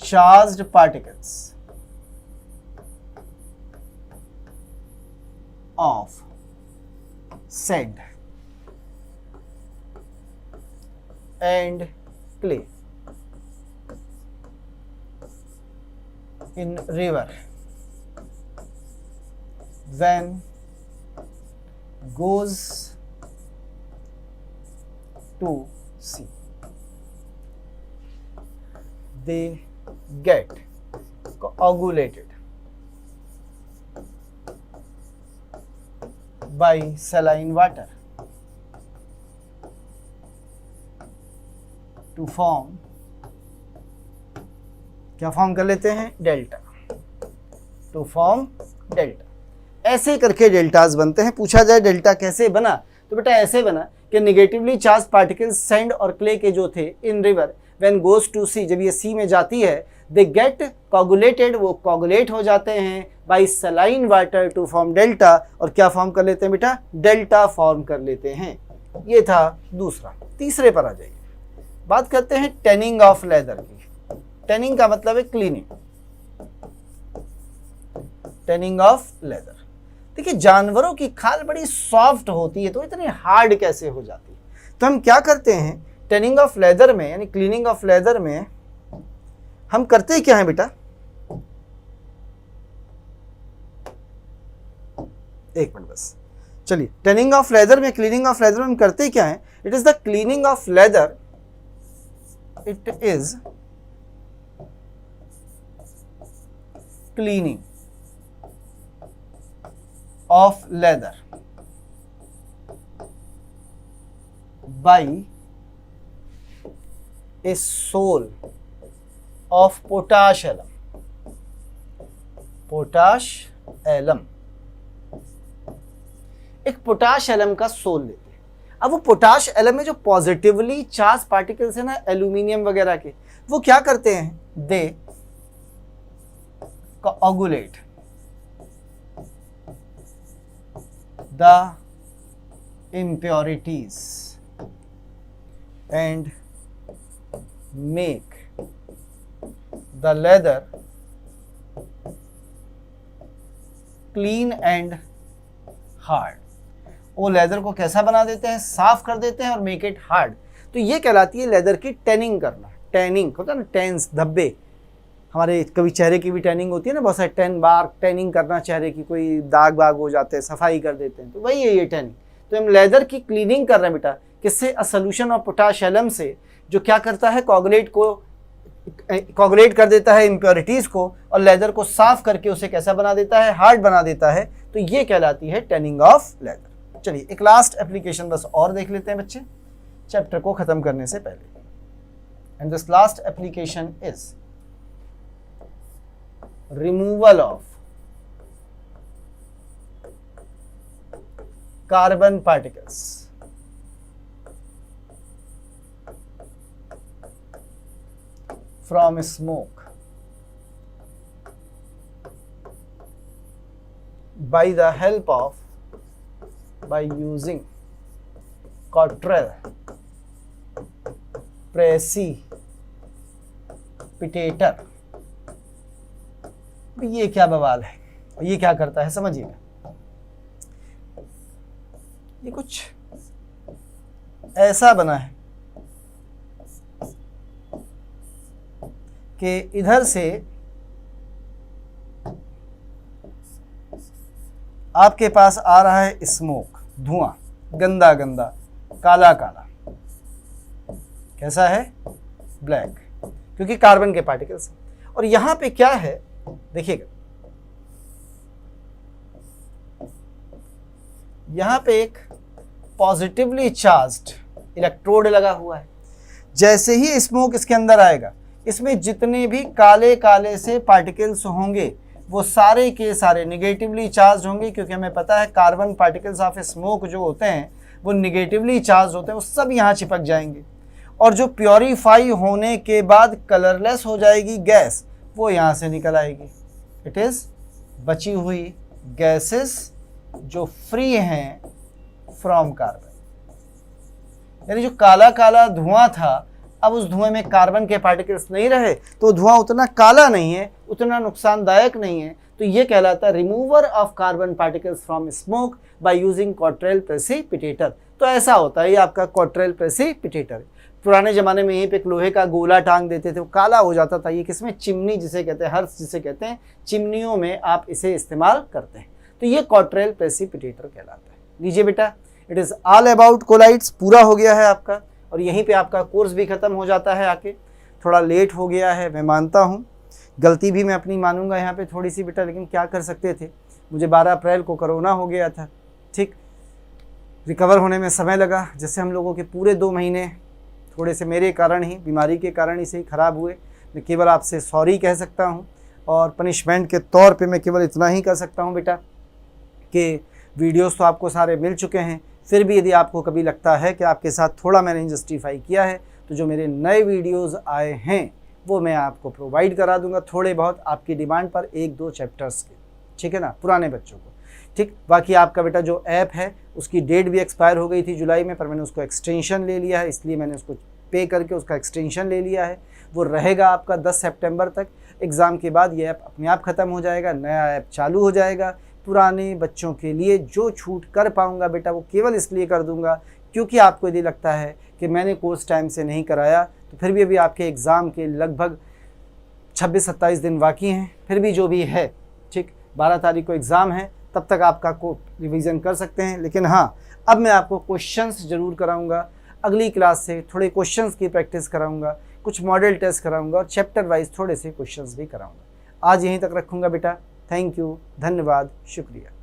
charged particles of sand and clay in river when goes to sea, they get coagulated by saline water to form, क्या फॉर्म कर लेते हैं, डेल्टा, टू फॉर्म डेल्टा। ऐसे करके deltas बनते हैं। पूछा जाए डेल्टा कैसे बना, तो बेटा ऐसे बना कि निगेटिवली चार्ज पार्टिकल्स सैंड और क्ले के जो थे in river when goes to sea, जब ये सी में जाती है दे गेट कोगुलेटेड, वो कोगुलेट हो जाते हैं by saline water to form delta, और क्या फॉर्म कर लेते हैं बेटा, डेल्टा फॉर्म कर लेते हैं। ये था दूसरा। तीसरे पर आ जाइए, बात करते हैं टैनिंग ऑफ लेदर की। टैनिंग का मतलब है क्लीनिंग, टैनिंग ऑफ लेदर। देखिए जानवरों की खाल बड़ी सॉफ्ट होती है, तो इतनी हार्ड कैसे हो जाती है? तो हम क्या करते हैं टैनिंग ऑफ लेदर में, यानी क्लीनिंग ऑफ लेदर में हम करते क्या है बेटा, एक मिनट बस, चलिए। टैनिंग ऑफ लेदर में, क्लीनिंग ऑफ लेदर में हम करते क्या है? It is the cleaning of leather, it is cleaning of leather by a sole of potash alum, potash alum. एक पोटाश एलम का सोल लेते हैं। अब वो पोटाश एलम में जो पॉजिटिवली चार्ज पार्टिकल्स है ना एल्यूमिनियम वगैरह के, वो क्या करते हैं, दे coagulate the impurities and make the leather clean and hard। वो लेदर को कैसा बना देते हैं, साफ कर देते हैं और मेक इट हार्ड। तो ये कहलाती है लेदर की टैनिंग करना। टैनिंग होता है ना, टैंस, धब्बे, हमारे कभी चेहरे की भी टैनिंग होती है ना, बहुत सारे टैन बार टैनिंग करना, चेहरे की कोई दाग बाग हो जाते हैं, सफाई कर देते हैं, तो वही है ये टैनिंग। तो हम लेदर की क्लीनिंग कर रहे हैं बेटा, किससे, a solution of potash alum से, जो क्या करता है, कोगुलेट कर देता है इम्प्योरिटीज़ को और लेदर को साफ करके उसे कैसा बना देता है, हार्ड बना देता है। तो ये कहलाती है टैनिंग ऑफ लेदर। चलिए एक लास्ट एप्लीकेशन बस और देख लेते हैं बच्चे, चैप्टर को खत्म करने से पहले। And this last application is removal of carbon particles from smoke by the help of, by using Cottrell precipitator। ये क्या बवाल है, ये क्या करता है समझिएगा। ये कुछ ऐसा बना है कि इधर से आपके पास आ रहा है स्मोक, धुआं, गंदा गंदा, काला काला, कैसा है, ब्लैक, क्योंकि कार्बन के पार्टिकल्स। और यहां पे क्या है देखिएगा, यहां पे एक पॉजिटिवली चार्ज्ड इलेक्ट्रोड लगा हुआ है। जैसे ही स्मोक इसके अंदर आएगा, इसमें जितने भी काले काले से पार्टिकल्स होंगे वो सारे के सारे निगेटिवली चार्ज होंगे, क्योंकि हमें पता है कार्बन पार्टिकल्स ऑफ स्मोक जो होते हैं वो निगेटिवली चार्ज होते हैं, वो सब यहाँ चिपक जाएंगे। और जो प्योरीफाई होने के बाद कलरलेस हो जाएगी गैस, वो यहाँ से निकल आएगी। इट इज़ बची हुई गैसेस जो फ्री हैं फ्रॉम कार्बन, यानी जो काला काला धुआं था, अब उस धुएं में कार्बन के पार्टिकल्स नहीं रहे, तो धुआं उतना काला नहीं है, उतना नुकसानदायक नहीं है। तो ये कहलाता है remover of carbon particles from smoke by using Cottrell precipitator. तो ऐसा होता है ये आपका कॉट्रेल प्रेसिपिटेटर। पुराने ज़माने में यहीं पे एक लोहे का गोला टांग देते थे, वो काला हो जाता था। ये किसमें, चिमनी जिसे कहते हैं, हर्स जिसे कहते हैं, चिमनियों में आप इसे इस्तेमाल करते हैं। तो ये कॉट्रेल प्रेसिपिटेटर कहलाता है। लीजिए बेटा, it is all about colloids पूरा हो गया है आपका, और यहीं पे आपका कोर्स भी ख़त्म हो जाता है। आके थोड़ा लेट हो गया है, मैं मानता हूँ, गलती भी मैं अपनी मानूंगा यहाँ पे थोड़ी सी बेटा, लेकिन क्या कर सकते थे, मुझे 12 अप्रैल को कोरोना हो गया था। ठीक, रिकवर होने में समय लगा, जैसे हम लोगों के पूरे 2 महीने थोड़े से मेरे कारण ही, बीमारी के कारण ही से ही ख़राब हुए। मैं केवल आपसे सॉरी कह सकता हूँ, और पनिशमेंट के तौर पे मैं केवल इतना ही कर सकता हूँ बेटा कि वीडियोस तो आपको सारे मिल चुके हैं। फिर भी यदि आपको कभी लगता है कि आपके साथ थोड़ा मैंने जस्टिफाई किया है, तो जो मेरे नए वीडियोस आए हैं वो मैं आपको प्रोवाइड करा दूंगा, थोड़े बहुत आपकी डिमांड पर 1-2 चैप्टर्स के, ठीक है ना, पुराने बच्चों को। ठीक, बाकी आपका बेटा जो ऐप है उसकी डेट भी एक्सपायर हो गई थी जुलाई में, पर मैंने उसको एक्सटेंशन ले लिया है, इसलिए मैंने उसको पे करके उसका एक्सटेंशन ले लिया है। वो रहेगा आपका 10 सितंबर तक। एग्ज़ाम के बाद ये ऐप अपने आप ख़त्म हो जाएगा, नया ऐप चालू हो जाएगा। पुराने बच्चों के लिए जो छूट कर पाऊँगा बेटा वो केवल इसलिए कर दूँगा क्योंकि आपको यदि लगता है कि मैंने कोर्स टाइम से नहीं कराया, तो फिर भी अभी आपके एग्ज़ाम के लगभग 26-27 दिन बाकी हैं, फिर भी जो भी है, ठीक, 12 तारीख को एग्ज़ाम है, तब तक आपका को रिवीजन कर सकते हैं। लेकिन हाँ, अब मैं आपको क्वेश्चंस ज़रूर कराऊंगा, अगली क्लास से थोड़े क्वेश्चंस की प्रैक्टिस कराऊंगा, कुछ मॉडल टेस्ट कराऊंगा और चैप्टर वाइज थोड़े से क्वेश्चंस भी कराऊंगा। आज यहीं तक रखूंगा बेटा। थैंक यू, धन्यवाद, शुक्रिया।